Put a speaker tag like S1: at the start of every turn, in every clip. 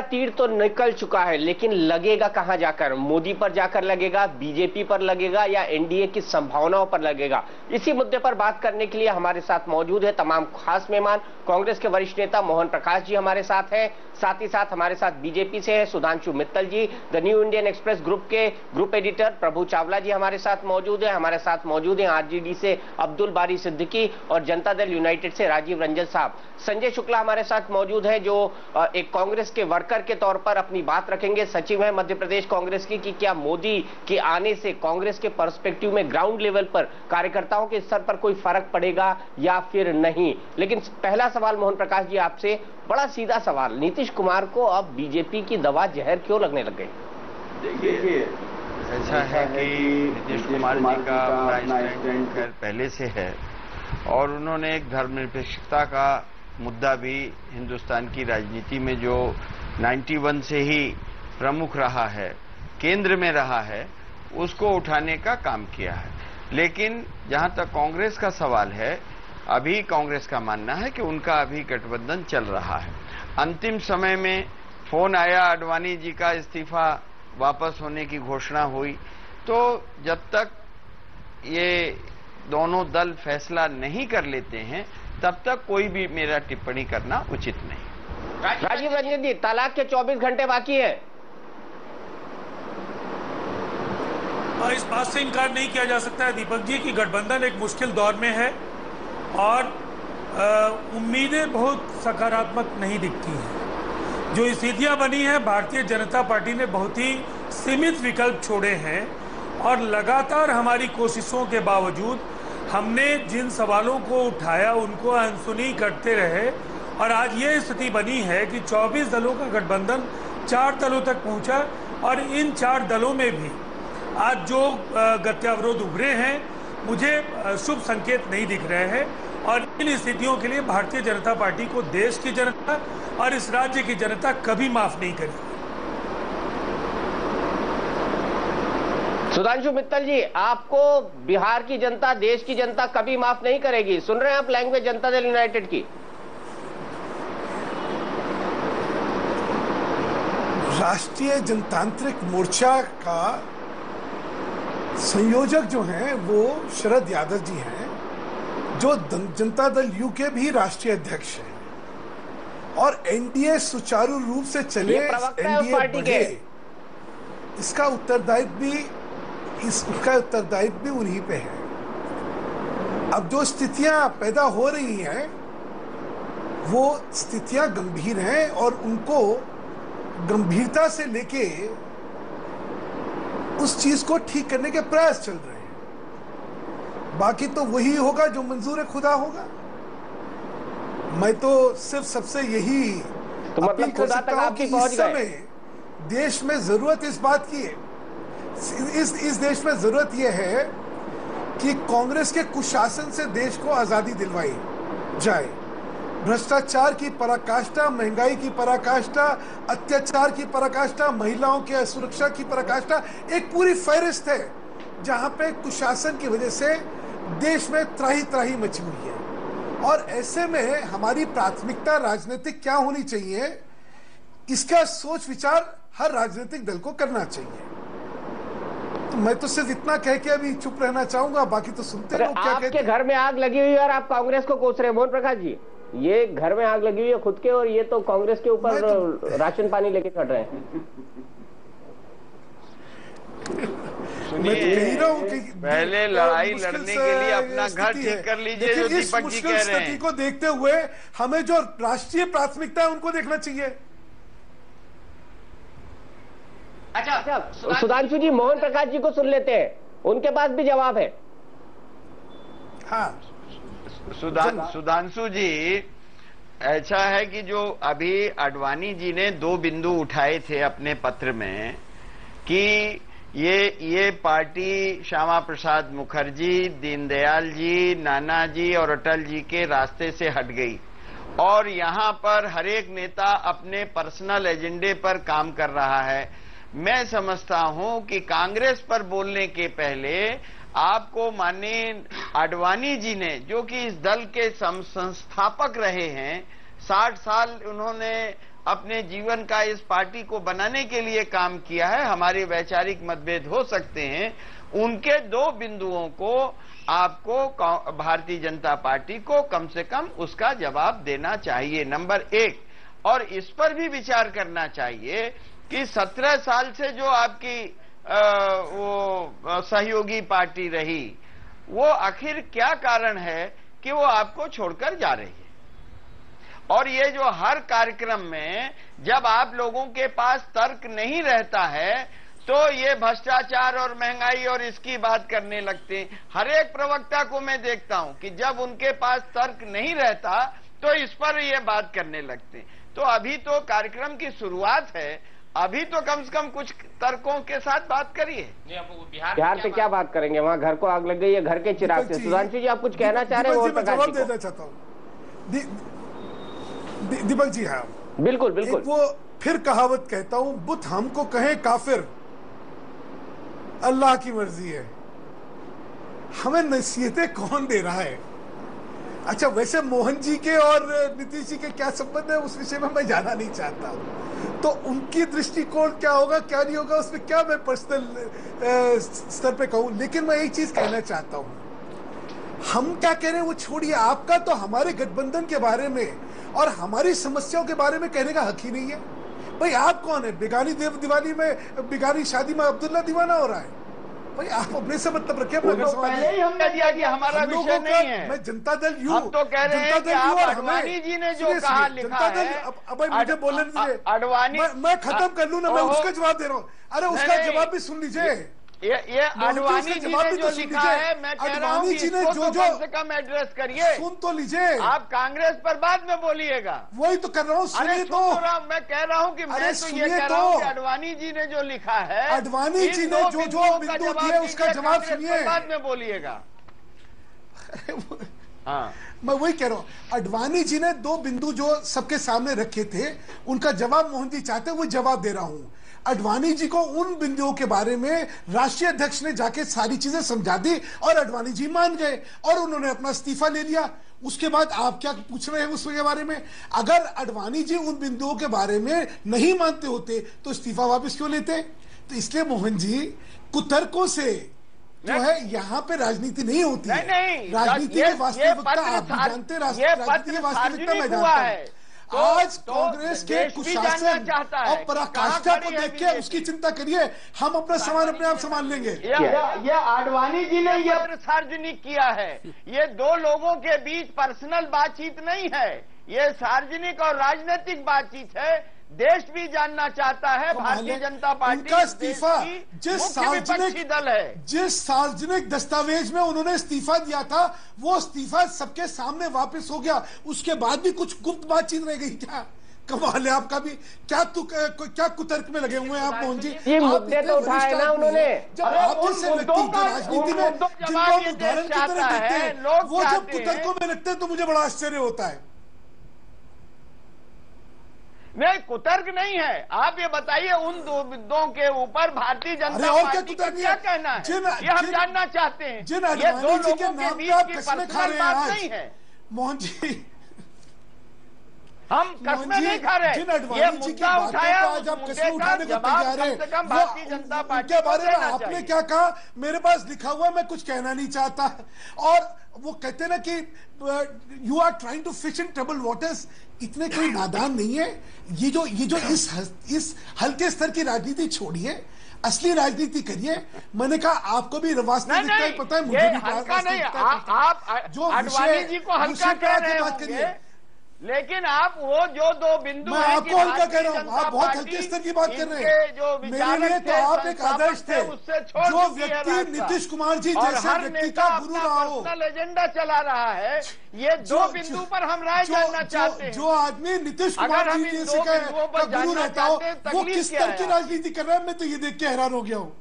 S1: तीर तो निकल चुका है, लेकिन लगेगा कहां जाकर? मोदी पर जाकर लगेगा, बीजेपी पर लगेगा, या एनडीए की संभावनाओं पर लगेगा? इसी मुद्दे पर बात करने के लिए हमारे साथ मौजूद है तमाम खास मेहमान। कांग्रेस के वरिष्ठ नेता मोहन प्रकाश जी हमारे साथ हैं, साथ ही साथ हमारे साथ बीजेपी से है Sudhanshu Mittal ji, the new Indian express group के ग्रुप एडिटर प्रभु चावला जी हमारे साथ मौजूद है। हमारे साथ मौजूद हैं आरजेडी से अब्दुल बारी सिद्दीकी और जनता दल यूनाइटेड से राजीव रंजन साहब। संजय शुक्ला हमारे साथ मौजूद है, जो एक कांग्रेस के वर्कर के तौर पर अपनी बात रखेंगे। सचिव है मध्य प्रदेश कांग्रेस की कि क्या मोदी के आने से कांग्रेस के पर्सपेक्टिव में ग्राउंड लेवल पर कार्यकर्ताओं के स्तर पर कोई फर्क पड़ेगा या फिर नहीं। लेकिन पहला सवाल मोहन प्रकाश जी आपसे, बड़ा सीधा सवाल, नीतीश कुमार को अब बीजेपी की दवा जहर क्यों लगने लग गई?
S2: देखिए, ऐसा है कि नीतीश कुमार जी का अपना स्टैंड खैर पहले से है और उन्होंने एक धर्मनिरपेक्षता का मुद्दा भी हिंदुस्तान की राजनीति में जो 91 से ही प्रमुख रहा है, केंद्र में रहा है, उसको उठाने का काम किया है। लेकिन जहां तक कांग्रेस का सवाल है, अभी कांग्रेस का मानना है कि उनका अभी गठबंधन चल रहा है। अंतिम समय में फोन आया, आडवाणी जी का इस्तीफा वापस होने की घोषणा हुई, तो जब तक ये दोनों दल फैसला नहीं कर लेते हैं तब तक कोई भी मेरा टिप्पणी करना उचित नहीं।
S1: राजीव रंजन जी, तलाक के 24 घंटे बाकी है।
S3: इस बात से इनकार नहीं किया जा सकता है दीपक जी कि गठबंधन एक मुश्किल दौर में है और उम्मीदें बहुत सकारात्मक नहीं दिखती हैं। जो स्थितियां बनी हैं, भारतीय जनता पार्टी ने बहुत ही सीमित विकल्प छोड़े हैं और लगातार हमारी कोशिशों के बावजूद हमने जिन सवालों को उठाया उनको अनसुनी करते रहे और आज ये स्थिति बनी है कि 24 दलों का गठबंधन 4 दलों तक पहुंचा और इन 4 दलों में भी आज जो गत्यावरोध उभरे हैं, मुझे शुभ संकेत नहीं दिख रहे हैं और इन स्थितियों के लिए भारतीय जनता पार्टी को देश की जनता और इस राज्य की जनता कभी माफ नहीं करेगी।
S1: सुधांशु मित्तल जी, आपको बिहार की जनता, देश की जनता कभी माफ नहीं करेगी। सुन रहे हैं आप लैंग्वेज जनता दल यूनाइटेड की?
S4: राष्ट्रीय जनतांत्रिक मोर्चा का संयोजक जो हैं वो शरद यादव जी हैं, जो जनता दल यू के भी राष्ट्रीय अध्यक्ष हैं और एनडीए सुचारू रूप से चले, एनडीए बढ़े, इसका उत्तरदायित्व भी उन्हीं पे है। अब जो स्थितियां पैदा हो रही हैं वो स्थितियां गंभीर हैं और उनको गंभीरता से लेके उस चीज को ठीक करने के प्रयास चल रहे हैं। बाकी तो वही होगा जो मंजूर खुदा होगा। मैं तो सिर्फ सबसे यही अपील कर सकता हूं कि इस समय देश में जरूरत इस बात की है, इस देश में जरूरत यह है कि कांग्रेस के कुशासन से देश को आजादी दिलवाई जाए। भ्रष्टाचार की पराकाष्ठा, महंगाई की पराकाष्ठा, अत्याचार की पराकाष्ठा, महिलाओं की असुरक्षा की पराकाष्ठा, एक पूरी फहरिस्त है जहां पे कुशासन की वजह से देश में त्राही त्राही मची हुई है। और ऐसे में हमारी प्राथमिकता राजनीतिक क्या होनी चाहिए, इसका सोच विचार हर राजनीतिक दल को करना चाहिए। तो मैं तो सिर्फ इतना कह के अभी चुप रहना चाहूंगा, बाकी तो सुनते लोग क्या कहते हैं।
S1: आपके घर में आग लगी हुई है और आप कांग्रेस को कोस रहे हैं। मोहन प्रकाश जी, ये घर में आग लगी हुई है खुद के और ये तो कांग्रेस के ऊपर राशन पानी लेके चढ़ रहे हैं।
S4: मैं तो कह रहा हूं कि
S2: पहले लड़ाई लड़ने के लिए अपना घर ठीक कर लीजिए, जो दीपक जी कह रहे हैं।
S4: को देखते हुए हमें जो राष्ट्रीय प्राथमिकता है उनको देखना चाहिए।
S1: अच्छा, सुधांशु जी, मोहन प्रकाश जी को सुन लेते हैं, उनके पास भी जवाब है।
S4: हाँ,
S2: सुधांशु जी, ऐसा है कि जो अभी आडवाणी जी ने 2 बिंदु उठाए थे अपने पत्र में कि ये पार्टी श्यामा प्रसाद मुखर्जी, दीनदयाल जी, नाना जी और अटल जी के रास्ते से हट गई और यहां पर हर एक नेता अपने पर्सनल एजेंडे पर काम कर रहा है। मैं समझता हूं कि कांग्रेस पर बोलने के पहले आपको माननीय आडवाणी जी ने, जो कि इस दल के संस्थापक रहे हैं, 60 साल उन्होंने अपने जीवन का इस पार्टी को बनाने के लिए काम किया है। हमारे वैचारिक मतभेद हो सकते हैं, उनके 2 बिंदुओं को आपको भारतीय जनता पार्टी को कम से कम उसका जवाब देना चाहिए, नंबर 1। और इस पर भी विचार करना चाहिए कि 17 साल से जो आपकी वो सहयोगी पार्टी रही, वो आखिर क्या कारण है कि वो आपको छोड़कर जा रही है। और ये जो हर कार्यक्रम में जब आप लोगों के पास तर्क नहीं रहता है तो ये भ्रष्टाचार और महंगाई और इसकी बात करने लगते हैं। हर एक प्रवक्ता को मैं देखता हूं कि जब उनके पास तर्क नहीं रहता तो इस पर ये बात करने लगते हैं। तो अभी तो कार्यक्रम की शुरुआत है, अभी तो कम से कम कुछ तर्कों के साथ बात करिए।
S1: बिहार पे क्या बात करेंगे? वहाँ घर को आग लग गई है, घर के चिराग से। सुधांशु जी, आप कुछ कहना चाह रहे हैं?
S4: जवाब देना चाहता हूँ दीपक जी। हाँ,
S1: बिल्कुल बिल्कुल।
S4: वो फिर कहावत कहता हूं, बुत हमको कहे काफिर, अल्लाह की मर्जी है। हमें नसीहतें कौन दे रहा है? अच्छा, वैसे मोहन जी के और नीतीश जी के क्या संबंध है उस विषय में मैं जाना नहीं चाहता, तो उनकी दृष्टिकोण क्या होगा क्या नहीं होगा उसमें क्या मैं पर्सनल स्तर पे कहूं। लेकिन मैं एक चीज कहना चाहता हूं, हम क्या कह रहे हैं वो छोड़िए, आपका तो हमारे गठबंधन के बारे में और हमारी समस्याओं के बारे में कहने का हक ही नहीं है। भाई आप कौन है? बेगानी दिवाली में, बेगानी शादी में अब्दुल्ला दीवाना हो रहा है? भाई आप अपने से मतलब रखिए।
S2: तो पहले ही हमने दिया कि हमारा विषय नहीं है।
S4: मैं जनता दल यू,
S2: हम तो कह रहे हैं कि आप अडवाणी जी ने जो कहा लिखा है।
S4: अब भाई मुझे बोलने दीजिए,
S2: अडवाणी
S4: मैं खत्म कर लूं ना, मैं उसका जवाब दे रहा हूँ। अरे उसका जवाब भी सुन लीजिए।
S2: ये अडवाणी जी ने जो लिखा है, मैं कह रहा हूं कि इसको तो कम से कम एड्रेस करिए।
S4: सुन तो लीजिए।
S2: आप कांग्रेस पर बाद में बोलिएगा।
S4: वही तो कर रहा हूँ, सुनिए तो।
S2: मैं कह रहा हूँ कि मैं तो ये कह रहा हूँ कि अडवाणी जी ने जो लिखा है,
S4: अडवाणी जी ने जो बिंदु दिए उसका जवाब सुनिए,
S2: बाद में बोलिएगा। हाँ,
S4: मैं वही कह रहा हूँ, अडवाणी जी ने 2 बिंदु जो सबके सामने रखे थे, उनका जवाब मोहन जी चाहते, वो जवाब दे रहा हूँ। अडवाणी जी को उन बिंदुओं के बारे में राष्ट्रीय अध्यक्ष ने जाके सारी चीजें समझा दी और अडवाणी जी मान गए और उन्होंने अपना इस्तीफा ले लिया। उसके बाद आप क्या पूछ रहे हैं उसके बारे में? अगर अडवाणी जी उन बिंदुओं के बारे में नहीं मानते होते तो इस्तीफा वापस क्यों लेते? तो इसलिए मोहन जी, कुतर्कों से जो है यहाँ पे राजनीति नहीं होती है। राजनीति की वास्तविकता आप भी जानते हैं, राजनीति की वास्तविकता मैं जानता हूँ। आज कांग्रेस के कुशासन और पराकाष्ठा को देख के उसकी चिंता करिए, हम अपना सामान अपने आप संभाल लेंगे।
S2: ये आडवाणी जी ने ये सार्वजनिक किया है। ये 2 लोगों के बीच पर्सनल बातचीत नहीं है, ये सार्वजनिक और राजनीतिक बातचीत है। देश भी जानना चाहता है भारतीय जनता पार्टी
S4: उनका इस्तीफा जिस सार्वजनिक
S2: दल है,
S4: जिस सार्वजनिक दस्तावेज में उन्होंने इस्तीफा दिया था, वो इस्तीफा सबके सामने वापस हो गया। उसके बाद भी कुछ गुप्त बातचीत रह गई क्या? कमाल है आपका भी। क्या कुतर्क में लगे हुए हैं आप मोहन जी?
S1: ये मुद्दे तो उठाए ना उन्होंने।
S4: जब आप जैसे व्यक्ति राजनीति में जिनको हम उदाहरण की तरह देखते हैं, वो जब कुतर्कों में लगते हैं तो मुझे बड़ा आश्चर्य होता है।
S2: नहीं, कुतर्क नहीं है। आप ये बताइए, उन 2 मुद्दों के ऊपर भारतीय जनता पार्टी का क्या कहना है, ये हम जानना चाहते हैं। ये 2 लोगों के बीच की पर्सनल बात नहीं है
S4: मोहन जी।
S2: हम कसमें नहीं खा रहे। ये मुद्दा उठाया, उस मुद्दे का जवाब कम से कम भारतीय जनता पार्टी
S4: के बारे में आपने क्या कहा? मेरे पास लिखा हुआ, मैं कुछ कहना नहीं चाहता। और वो कहते हैं ना कि you are trying to fish in trouble waters. इतने कोई नादान नहीं है। ये जो इस हल्के स्तर की राजनीति छोड़िए, असली राजनीति करिए। मैंने कहा आपको भी वास्तविकता पता है, मुझे भी
S2: हल्का नहीं। आप जो अडवाणी जी को हल्का कह रहे होंगे, लेकिन आप वो जो 2 बिंदु
S4: मैं आपको हल्का कह रहा हूँ, आप बहुत हल्के स्तर की बात कर रहे हैं। मेरे लिए तो आप एक आदर्श थे। जो व्यक्ति नीतीश कुमार जी जैसे व्यक्ति का गुरु रहा हो,
S2: एजेंडा चला रहा है, ये 2 बिंदु पर हम राय जानना चाहते हैं।
S4: जो आदमी नीतीश कुमार जी जैसे का गुरु रहता हो, वो किस तरह की राजनीति कर रहा है, मैं तो ये देख के हैरान हो गया हूँ।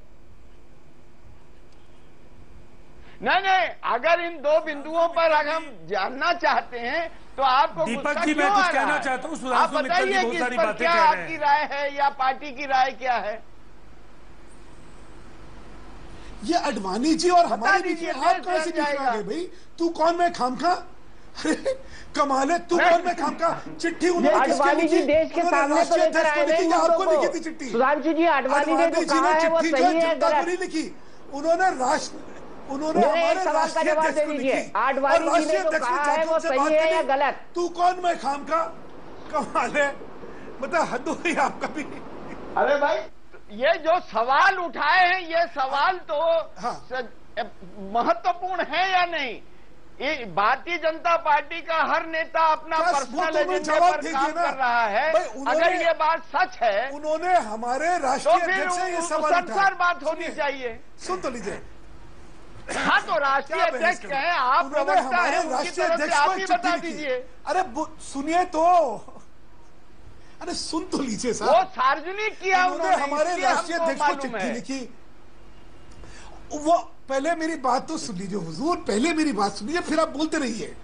S2: नहीं, अगर इन 2 बिंदुओं पर अगर हम जानना चाहते हैं तो आपको
S3: दीपक जी, मैं कुछ कहना चाहता हूँ।
S2: आप बताइए कि इस पर क्या आपकी राय है या पार्टी की राय क्या है?
S4: ये अडवाणी जी और हमारे बीच में आप कहां से दिख रहा है भाई? तू कौन, मैं खामखा? कमाल है, तू कौन? मैं काम का चिट्ठी उन्होंने
S1: आडवाणी जी देश के सामने तो लेकर आए हैं
S4: आपको लिखी थी चिट्ठी।
S1: सुधांशु जी, आडवाणी ने जो कहा है वो सही है गलत
S4: लिखी? उन्होंने हमारे
S1: सवाल का जवाब दे दीजिए, आडवाणी जी ने जो कहा है वो सही है या गलत?
S4: तू कौन? मैं खाम का? कमाल है, मतलब हद हो गई आपका भी।
S2: अरे भाई, ये जो सवाल उठाए हैं, ये सवाल तो महत्वपूर्ण है या नहीं? ये भारतीय जनता पार्टी का हर नेता अपना पर्सनल एजेंडे पर काम कर रहा है। अगर ये बात सच है,
S4: उन्होंने हमारे राष्ट्रीय अध्यक्ष से ये सवाल
S2: संसार बात होनी चाहिए।
S4: सुन तो लीजिए।
S2: हाँ, तो राष्ट्रीय अध्यक्ष कहें, आप प्रवक्ता हैं, उनकी तरफ से आप ही बता दीजिए।
S4: अरे सुनिए तो, अरे सुन तो लीजिए साहब।
S2: वो सार्वजनिक किया उन्होंने,
S4: हमारे राष्ट्रीय अध्यक्ष को चिट्ठी लिखी। वो पहले मेरी बात तो सुन लीजिए हुजूर, पहले मेरी बात सुनिए, फिर आप बोलते रहिए।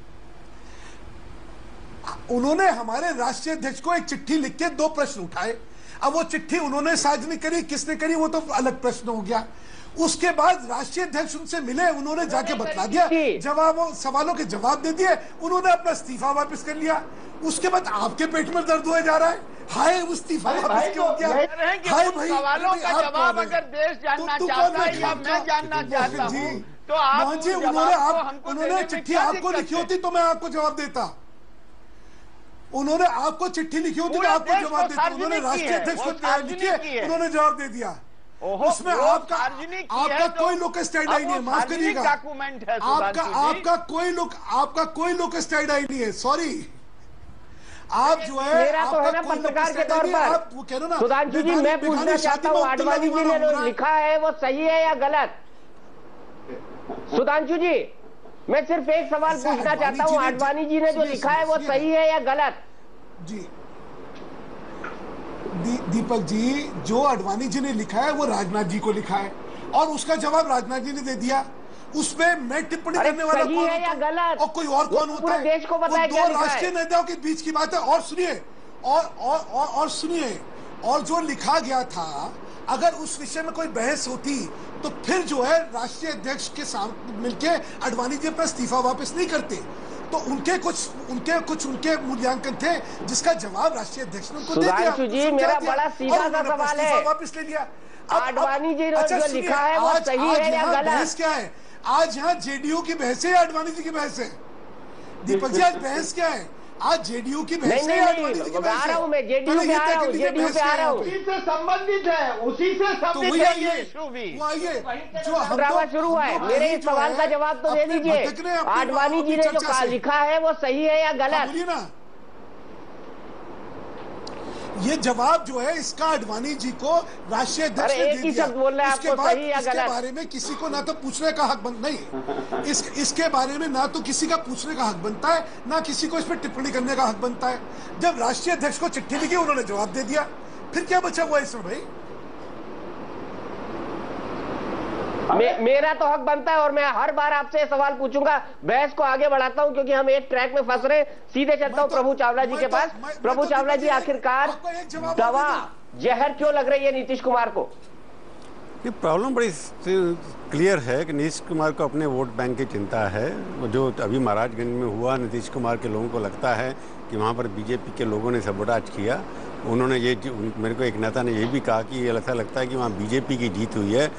S4: उन्होंने हमारे राष्ट्रीय अध्यक्ष को एक चिट्ठी लिख के 2 प्रश्न उठाए। अब वो चिट्ठी उन्होंने सार्वजनिक करी, किसने करी वो तो अलग प्रश्न हो गया। उसके बाद राष्ट्रीय अध्यक्ष उनसे मिले, उन्होंने जाके बतला दिया, सवालों के जवाब दे दिए, उन्होंने अपना इस्तीफा वापस कर लिया। उसके बाद आपके पेट में दर्द हुए जा रहा है, हाय इस्तीफा वापस क्यों किया?
S2: हाय भाई, सवालों का जवाब अगर देश जानना चाहता है या मैं जानना चाहता हूं, तो आप
S4: जी उन्होंने चिट्ठी आपको लिखी होती तो मैं आपको जवाब देता। उन्होंने आपको चिट्ठी लिखी होती तो आपको जवाब देता। उन्होंने राष्ट्रीय अध्यक्ष को लिखी है, उन्होंने जवाब दे दिया। उसमें आपका कोई लोकस्ट आइडिया नहीं है, माफ करिएगा। आपका कोई लोकस्ट आइडिया नहीं है, सॉरी। आप जो है,
S1: मेरा तो है ना पत्रकार के तौर पर सुधांशु जी, मैं पूछना चाहता हूँ, आडवाणी जी ने जो लिखा है वो सही है या गलत? सुधांशु जी, मैं सिर्फ एक सवाल पूछना चाहता हूँ, आडवाणी जी ने जो लिखा है वो सही है या गलत?
S4: जी दीपक जी, जो आडवाणी जी ने लिखा है वो राजनाथ जी को लिखा है और उसका जवाब राजनाथ जी ने दे दिया। उसमें मैं टिप्पणी करने वाला कौन
S1: है या गलत?
S4: और कोई और कौन होता है?
S1: देश को बताया,
S4: वो 2 राष्ट्रीय नेताओं के बीच की बात है। और सुनिए, और सुनिए, और जो लिखा गया था, अगर उस विषय में कोई बहस होती तो फिर जो है राष्ट्रीय अध्यक्ष के साथ मिलके आडवाणी जी अपना इस्तीफा वापस नहीं करते। तो उनके मूल्यांकन थे जिसका जवाब राष्ट्रीय अध्यक्ष ने उनको दे दिया।
S1: सुधांशु जी, मेरा बड़ा सीधा सा सवाल है,
S4: वापस ले लिया।
S1: आडवाणी जी ने जो लिखा है वो सही है या गलत?
S4: क्या है आज यहाँ? जेडीयू की बहस है, आडवाणी जी की बहस है? दीपक जी, आज बहस क्या है? आज जेडीयू की बहस है, आडवाणी जी की बहस है?
S1: आ रहा हूँ मैं, जेडीयू पे आ रहा हूँ, जेडीयू पे आ रहा हूँ।
S2: उसी से संबंधित है, उसी से संबंधित है ये इशू भी।
S4: वो आइए, जो
S1: ड्रामा शुरू हुआ है, मेरे इस सवाल का जवाब तो दे दीजिए। आडवाणी जी ने जो लिखा है वो सही है या गलत?
S4: ये जवाब जो है इसका आडवाणी जी को राष्ट्रीय अध्यक्ष ने दे दिया।
S1: इसके
S4: बारे में किसी को ना तो पूछने का हक बनता नहीं, इसके बारे में ना तो किसी का पूछने का हक बनता है, ना किसी को इस पर टिप्पणी करने का हक बनता है। जब राष्ट्रीय अध्यक्ष को चिट्ठी लिखी, उन्होंने जवाब दे दिया, फिर क्या बचा हुआ इसमें भाई?
S1: मेरा तो हक बनता है और मैं हर बार आपसे सवाल पूछूंगा। बहस को आगे बढ़ाता हूं क्योंकि हम एक ट्रैक में फंस रहे। सीधे चलता हूं प्रभु चावला जी के पास। प्रभु चावला जी, आखिरकार दवा जहर क्यों लग रही है नीतीश कुमार को?
S5: ये प्रॉब्लम बड़ी क्लियर है कि नीतीश कुमार को अपने वोट बैंक की चिंता है। जो अभी महाराजगंज में हुआ, नीतीश कुमार के लोगों को लगता है कि वहाँ पर बीजेपी के लोगों ने सबोटाज किया। उन्होंने मेरे को एक नेता ने ये भी कहा कि ये ऐसा लगता है कि वहाँ बीजेपी की जीत हुई है,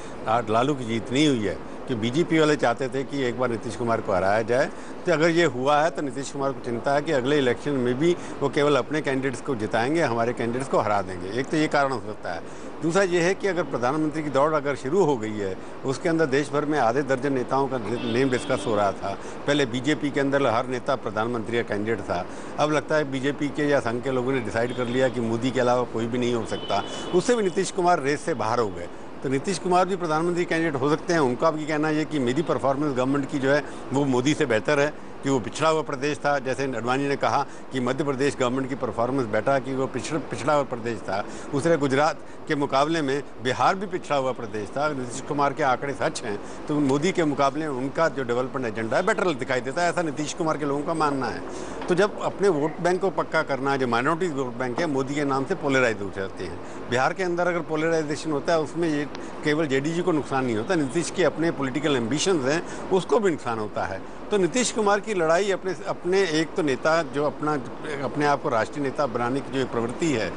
S5: लालू की जीत नहीं हुई है, कि बीजेपी वाले चाहते थे कि एक बार नीतीश कुमार को हराया जाए। तो अगर ये हुआ है तो नीतीश कुमार को चिंता है कि अगले इलेक्शन में भी वो केवल अपने कैंडिडेट्स को जिताएंगे, हमारे कैंडिडेट्स को हरा देंगे। एक तो ये कारण हो सकता है। दूसरा ये है कि अगर प्रधानमंत्री की दौड़ अगर शुरू हो गई है, उसके अंदर देश भर में आधे दर्जन नेताओं का नेम डिस्कस हो रहा था। पहले बीजेपी के अंदर हर नेता प्रधानमंत्री का कैंडिडेट था, अब लगता है बीजेपी के या संघ के लोगों ने डिसाइड कर लिया कि मोदी के अलावा कोई भी नहीं हो सकता। उससे भी नीतीश कुमार रेस से बाहर हो गए। तो नीतीश कुमार भी प्रधानमंत्री कैंडिडेट हो सकते हैं। उनका भी कहना है कि मेरी परफॉर्मेंस गवर्नमेंट की जो है वो मोदी से बेहतर है, कि वो पिछड़ा हुआ प्रदेश था। जैसे आडवाणी ने कहा कि मध्य प्रदेश गवर्नमेंट की परफॉर्मेंस बेटा कि वो पिछड़ा हुआ प्रदेश था। उसने गुजरात के मुकाबले में बिहार भी पिछड़ा हुआ प्रदेश था। नीतीश कुमार के आंकड़े सच हैं तो मोदी के मुकाबले में उनका जो डेवलपमेंट एजेंडा है बेटर दिखाई देता है, ऐसा नीतीश कुमार के लोगों का मानना है। तो जब अपने वोट बैंक को पक्का करना, जो माइनॉरिटी वोट बैंक है, मोदी के नाम से पोलराइज हो जाते हैं। बिहार के अंदर अगर पोलराइजेशन होता है उसमें ये केवल जेडीयू को नुकसान नहीं होता, नीतीश के अपने पॉलिटिकल एम्बिशंस हैं उसको भी नुकसान होता है। तो नीतीश कुमार की लड़ाई अपने एक तो नेता जो अपने आप को राष्ट्रीय नेता बनाने की जो एक प्रवृत्ति है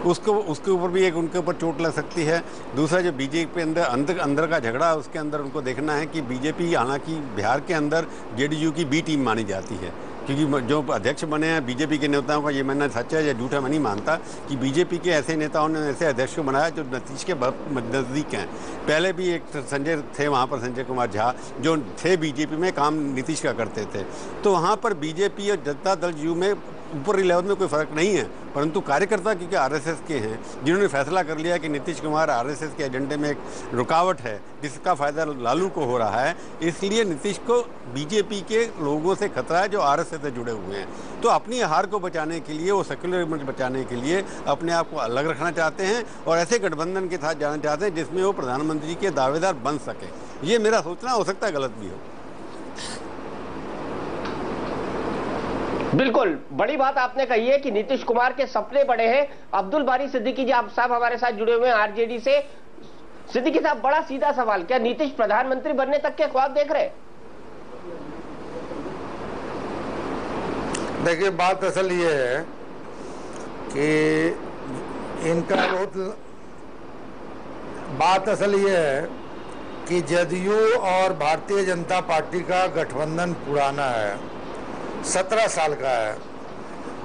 S5: उसके ऊपर भी एक उनके ऊपर चोट लग सकती है। दूसरा जो बीजेपी अंदर का झगड़ा है उसके अंदर उनको देखना है कि बीजेपी हालांकि बिहार के अंदर जेडीयू की बी टीम मानी जाती है, क्योंकि जो अध्यक्ष बने हैं बीजेपी के नेताओं का, ये मानना सच है या झूठा मैं नहीं मानता कि बीजेपी के ऐसे नेताओं ने ऐसे अध्यक्ष को बनाया जो नीतीश के नज़दीक हैं। पहले भी एक संजय थे वहाँ पर, संजय कुमार झा, जो थे बीजेपी में, काम नीतीश का करते थे। तो वहाँ पर बीजेपी और जनता दल यू में ऊपरी लेवल में कोई फ़र्क नहीं है, परंतु कार्यकर्ता क्योंकि आरएसएस के हैं, जिन्होंने फैसला कर लिया कि नीतीश कुमार आरएसएस के एजेंडे में एक रुकावट है जिसका फ़ायदा लालू को हो रहा है, इसलिए नीतीश को बीजेपी के लोगों से खतरा है जो आरएसएस से जुड़े हुए हैं। तो अपनी हार को बचाने के लिए, वो सेक्युलर बचाने के लिए अपने आप को अलग रखना चाहते हैं और ऐसे गठबंधन के साथ जाना चाहते हैं जिसमें वो प्रधानमंत्री के दावेदार बन सके। ये मेरा सोचना, हो सकता है गलत भी हो।
S1: बिल्कुल बड़ी बात आपने कही है कि नीतीश कुमार के सपने बड़े हैं। अब्दुल बारी सिद्दीकी जी आप साहब हमारे साथ जुड़े हुए हैं आरजेडी से। सिद्दीकी साहब, बड़ा सीधा सवाल, क्या नीतीश प्रधानमंत्री बनने तक के ख्वाब देख रहे?
S6: देखिए, बात असल ये है कि बात असल ये है कि जदयू और भारतीय जनता पार्टी का गठबंधन पुराना है, 17 साल का है,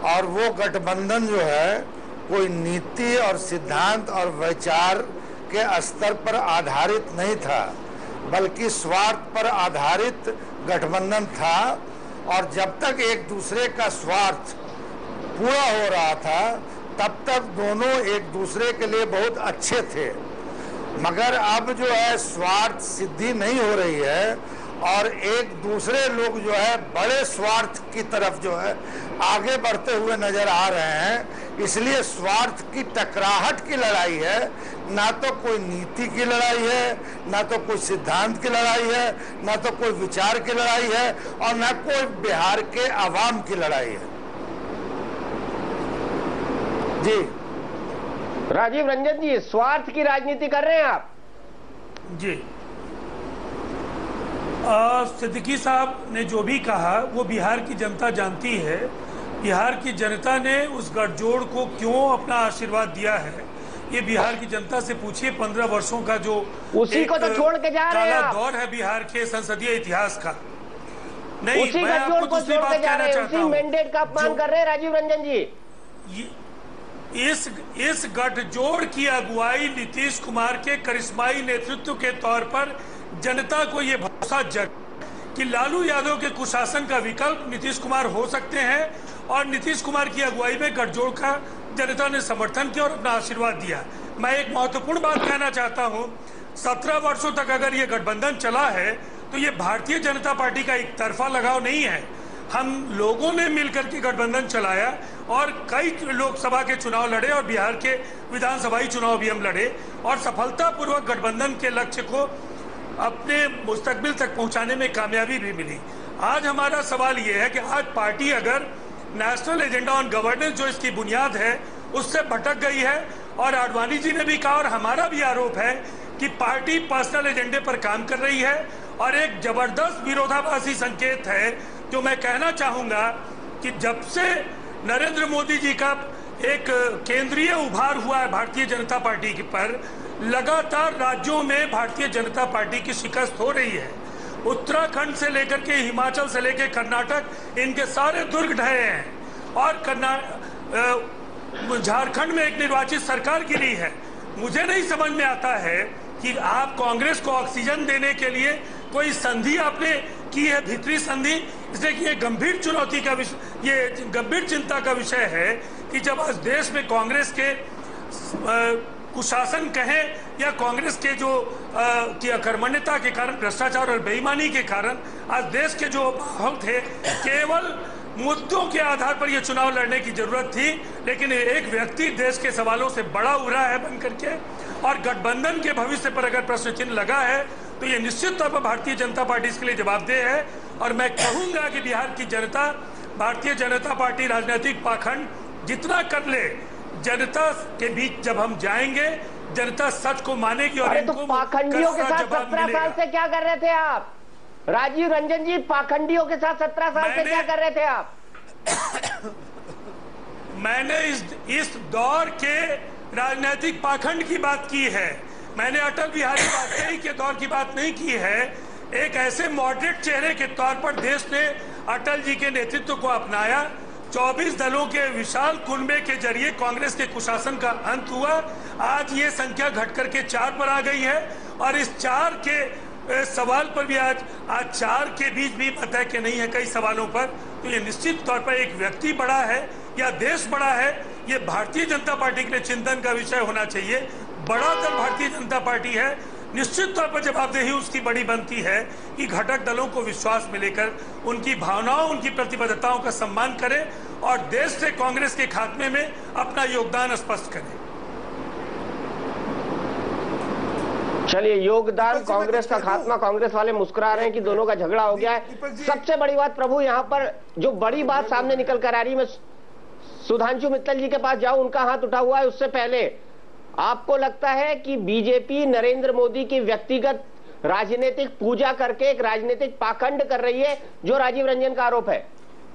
S6: और वो गठबंधन जो है कोई नीति और सिद्धांत और विचार के स्तर पर आधारित नहीं था, बल्कि स्वार्थ पर आधारित गठबंधन था। और जब तक एक दूसरे का स्वार्थ पूरा हो रहा था तब तक दोनों एक दूसरे के लिए बहुत अच्छे थे। मगर अब जो है स्वार्थ सिद्धि नहीं हो रही है और एक दूसरे लोग जो है बड़े स्वार्थ की तरफ जो है आगे बढ़ते हुए नजर आ रहे हैं। इसलिए स्वार्थ की टकराहट की लड़ाई है, ना तो कोई नीति की लड़ाई है, ना तो कोई सिद्धांत की लड़ाई है, ना तो कोई विचार की लड़ाई है, और ना कोई बिहार के आवाम की लड़ाई है। जी
S1: राजीव रंजन जी, स्वार्थ की राजनीति कर रहे हैं आप?
S3: जी, सिद्दीकी साहब ने जो भी कहा वो बिहार की जनता जानती है। बिहार की जनता ने उस गठजोड़ को क्यों अपना आशीर्वाद दिया है, ये बिहार की जनता से पूछिए। 15 वर्षों का जो
S1: उसी को तो छोड़ के जा रहे हैं आप।
S3: दौर है बिहार के संसदीय इतिहास का। नहीं,
S1: उसी
S3: मैं आपको
S1: को
S3: दूसरी
S1: छोड़
S3: बात
S1: के जा
S3: कहना
S1: रहे हैं,
S3: चाहता
S1: उसी
S3: हूं।
S1: मैंडेट का अपमान कर रहे हैं राजीव रंजन जी।
S3: इस गठजोड़ की अगुवाई नीतीश कुमार के करिश्माई नेतृत्व के तौर पर जनता को यह भरोसा जग कि लालू यादव के कुशासन का विकल्प नीतीश कुमार हो सकते हैं, और नीतीश कुमार की अगुवाई में गठजोड़ का जनता ने समर्थन किया और अपना आशीर्वाद दिया। मैं एक महत्वपूर्ण बात कहना चाहता हूं, 17 वर्षों तक अगर ये गठबंधन चला है तो ये भारतीय जनता पार्टी का एक तरफा लगाव नहीं है। हम लोगों ने मिलकर के गठबंधन चलाया और कई लोकसभा के चुनाव लड़े और बिहार के विधानसभाई चुनाव भी हम लड़े और सफलतापूर्वक गठबंधन के लक्ष्य को अपने मुस्तकबिल तक पहुंचाने में कामयाबी भी मिली। आज हमारा सवाल ये है कि आज पार्टी अगर नेशनल एजेंडा ऑन गवर्नेंस जो इसकी बुनियाद है उससे भटक गई है, और आडवाणी जी ने भी कहा और हमारा भी आरोप है कि पार्टी पर्सनल एजेंडे पर काम कर रही है, और एक जबरदस्त विरोधाभासी संकेत है जो मैं कहना चाहूंगा कि जब से नरेंद्र मोदी जी का एक केंद्रीय उभार हुआ है भारतीय जनता पार्टी के पर, लगातार राज्यों में भारतीय जनता पार्टी की शिकस्त हो रही है। उत्तराखंड से लेकर के हिमाचल से लेकर कर्नाटक, इनके सारे दुर्ग ढहे हैं, और झारखंड में एक निर्वाचित सरकार गिरी है। मुझे नहीं समझ में आता है कि आप कांग्रेस को ऑक्सीजन देने के लिए कोई संधि आपने की है, भीतरी संधि, इसलिए कि ये गंभीर चुनौती का विषय, ये गंभीर चिंता का विषय है कि जब आज देश में कांग्रेस के कुशासन कहें या कांग्रेस के जो की अकर्मण्यता के कारण, भ्रष्टाचार और बेईमानी के कारण आज देश के जो माहौल थे, केवल मुद्दों के आधार पर यह चुनाव लड़ने की जरूरत थी, लेकिन एक व्यक्ति देश के सवालों से बड़ा उभरा है बन करके, और गठबंधन के भविष्य पर अगर प्रश्न चिन्ह लगा है तो ये निश्चित तौर पर भारतीय जनता पार्टी इसके लिए जवाबदेह है। और मैं कहूंगा कि बिहार की जनता, भारतीय जनता पार्टी राजनीतिक पाखंड जितना कर ले, जनता के बीच जब हम जाएंगे जनता सच को मानेगी और
S1: तो पाखंडियों के साथ 17 साल से क्या कर रहे थे आप? राजीव रंजन जी, पाखंडियों के साथ 17 साल से क्या कर रहे थे आप?
S3: मैंने इस दौर के राजनीतिक पाखंड की बात की है। मैंने अटल बिहारी वाजपेयी के दौर की बात नहीं की है। एक ऐसे मॉडरेट चेहरे के तौर पर देश ने अटल जी के नेतृत्व को अपनाया। 24 दलों के विशाल कुनबे के जरिए कांग्रेस के कुशासन का अंत हुआ। आज ये संख्या घटकर के 4 पर आ गई है और इस 4 के सवाल पर भी आज 4 के बीच भी मत है कि नहीं है कई सवालों पर। तो ये निश्चित तौर पर एक व्यक्ति बड़ा है या देश बड़ा है, ये भारतीय जनता पार्टी के लिए चिंतन का विषय होना चाहिए। बड़ा दल भारतीय जनता पार्टी है, निश्चित तौर पर जवाबदेही उसकी बड़ी बनती है कि घटक दलों को विश्वास में लेकर उनकी भावनाओं, उनकी प्रतिबद्धताओं का सम्मान करें और देश से कांग्रेस के खात्मे में अपना योगदान स्पष्ट करें।
S1: चलिए, योगदान कांग्रेस का खात्मा, कांग्रेस वाले मुस्कुरा रहे हैं कि दोनों का झगड़ा हो गया है। सबसे बड़ी बात प्रभु, यहाँ पर जो बड़ी बात सामने निकल कर आ रही है, मैं सुधांशु मित्तल जी के पास जाऊं, उनका हाथ उठा हुआ है। उससे पहले आपको लगता है कि बीजेपी नरेंद्र मोदी की व्यक्तिगत राजनीतिक पूजा करके एक राजनीतिक पाखंड कर रही है, जो राजीव रंजन का आरोप है?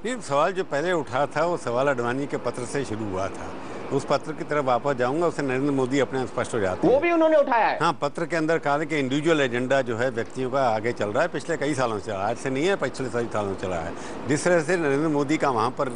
S5: ये सवाल जो पहले उठा था वो सवाल अडवाणी के पत्र से शुरू हुआ था। उस पत्र की तरफ वापस जाऊंगा, उससे नरेंद्र मोदी अपने स्पष्ट हो जाते हैं।
S1: वो भी उन्होंने उठाया है।
S5: हाँ, पत्र के अंदर कहा कि इंडिविजुअल एजेंडा जो है व्यक्तियों का आगे चल रहा है, पिछले कई सालों से, आज से नहीं है, पिछले कई सालों से चला है। जिस तरह से नरेंद्र मोदी का वहाँ पर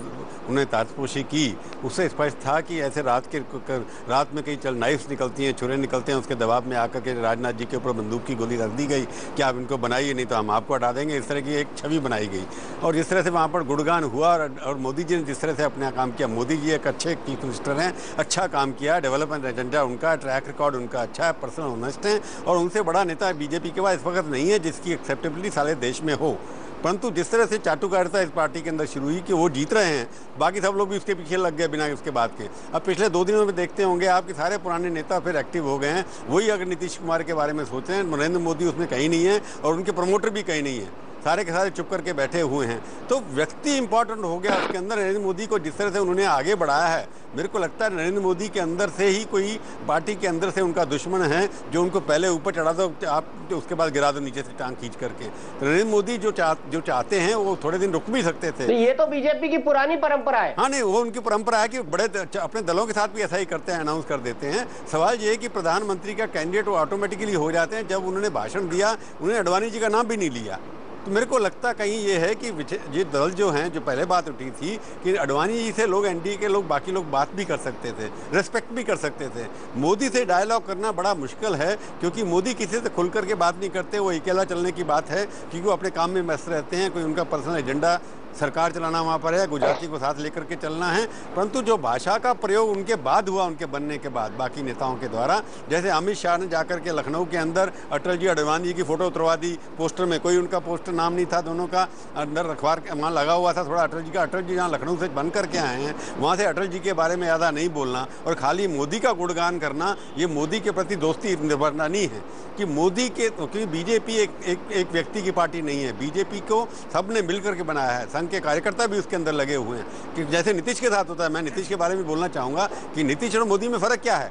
S5: उन्हें ताजपोशी की, उससे स्पष्ट था कि ऐसे रात में कई नाइफ्स निकलती हैं, छुरे निकलते हैं, उसके दबाव में आकर के राजनाथ जी के ऊपर बंदूक की गोली रख दी गई कि आप इनको बनाइए नहीं तो हम आपको हटा देंगे। इस तरह की एक छवि बनाई गई और जिस तरह से वहाँ पर गुणगान हुआ और मोदी जी ने जिस तरह से अपना काम किया, मोदी जी एक अच्छे चीफ मिनिस्टर हैं, अच्छा काम किया, डेवलपमेंट एजेंडा उनका, ट्रैक रिकॉर्ड उनका अच्छा है, पर्सनल ऑनेस्ट हैं और उनसे बड़ा नेता बीजेपी के पास इस वक्त नहीं है जिसकी एक्सेप्टेबिलिटी सारे देश में हो। परंतु जिस तरह से चाटुकारिता इस पार्टी के अंदर शुरू हुई कि वो जीत रहे हैं, बाकी सब लोग भी उसके पीछे लग गए बिना उसके बाद के। अब पिछले 2 दिनों में देखते होंगे आप कि सारे पुराने नेता फिर एक्टिव हो गए हैं। वही अगर नीतीश कुमार के बारे में सोचते हैं, नरेंद्र मोदी उसमें कहीं नहीं है और उनके प्रमोटर भी कहीं नहीं है, सारे के सारे चुप करके बैठे हुए हैं। तो व्यक्ति इंपॉर्टेंट हो गया उसके अंदर। नरेंद्र मोदी को जिस तरह से उन्होंने आगे बढ़ाया है, मेरे को लगता है नरेंद्र मोदी के अंदर से ही कोई पार्टी के अंदर से उनका दुश्मन है जो उनको पहले ऊपर चढ़ा दो, आप उसके बाद गिरा दो नीचे से टांग खींच करके। तो नरेंद्र मोदी जो चाहते हैं वो थोड़े दिन रुक भी सकते थे।
S1: ये तो बीजेपी की पुरानी परंपरा है।
S5: हाँ, नहीं, वो उनकी परंपरा है कि बड़े अपने दलों के साथ भी ऐसा ही करते हैं, अनाउंस कर देते हैं। सवाल ये है कि प्रधानमंत्री का कैंडिडेट वो ऑटोमेटिकली हो जाते हैं। जब उन्होंने भाषण दिया, उन्होंने अडवाणी जी का नाम भी नहीं लिया। तो मेरे को लगता कहीं ये है कि ये दल जो हैं, जो पहले बात उठी थी कि अडवाणी जी से लोग, एनडीए के लोग, बाकी लोग बात भी कर सकते थे, रेस्पेक्ट भी कर सकते थे। मोदी से डायलॉग करना बड़ा मुश्किल है क्योंकि मोदी किसी से खुल करके बात नहीं करते। वो अकेला चलने की बात है क्योंकि वो अपने काम में व्यस्त रहते हैं। कोई उनका पर्सनल एजेंडा सरकार चलाना वहाँ पर है, गुजराती को साथ लेकर के चलना है। परंतु जो भाषा का प्रयोग उनके बाद हुआ, उनके बनने के बाद बाकी नेताओं के द्वारा, जैसे अमित शाह ने जाकर के लखनऊ के अंदर अटल जी अडवाणी जी की फोटो उतरवा दी पोस्टर में, कोई उनका पोस्टर नाम नहीं था, दोनों का अंदर अखबार वहाँ लगा हुआ था थोड़ा अटल जी का। अटल जी जहाँ लखनऊ से बन करके आए हैं, वहाँ से अटल जी के बारे में ज़्यादा नहीं बोलना और खाली मोदी का गुणगान करना, ये मोदी के प्रति दोस्ती निभाना नहीं है कि मोदी के, क्योंकि बीजेपी एक व्यक्ति की पार्टी नहीं है। बीजेपी को सबने मिल करके बनाया है, संघ के कार्यकर्ता भी उसके अंदर लगे हुए हैं कि जैसे नीतीश के साथ होता है। मैं नीतीश के बारे में बोलना चाहूँगा कि नीतीश और मोदी में फ़र्क क्या है।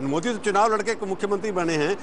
S5: मोदी तो चुनाव लड़के मुख्यमंत्री बने हैं,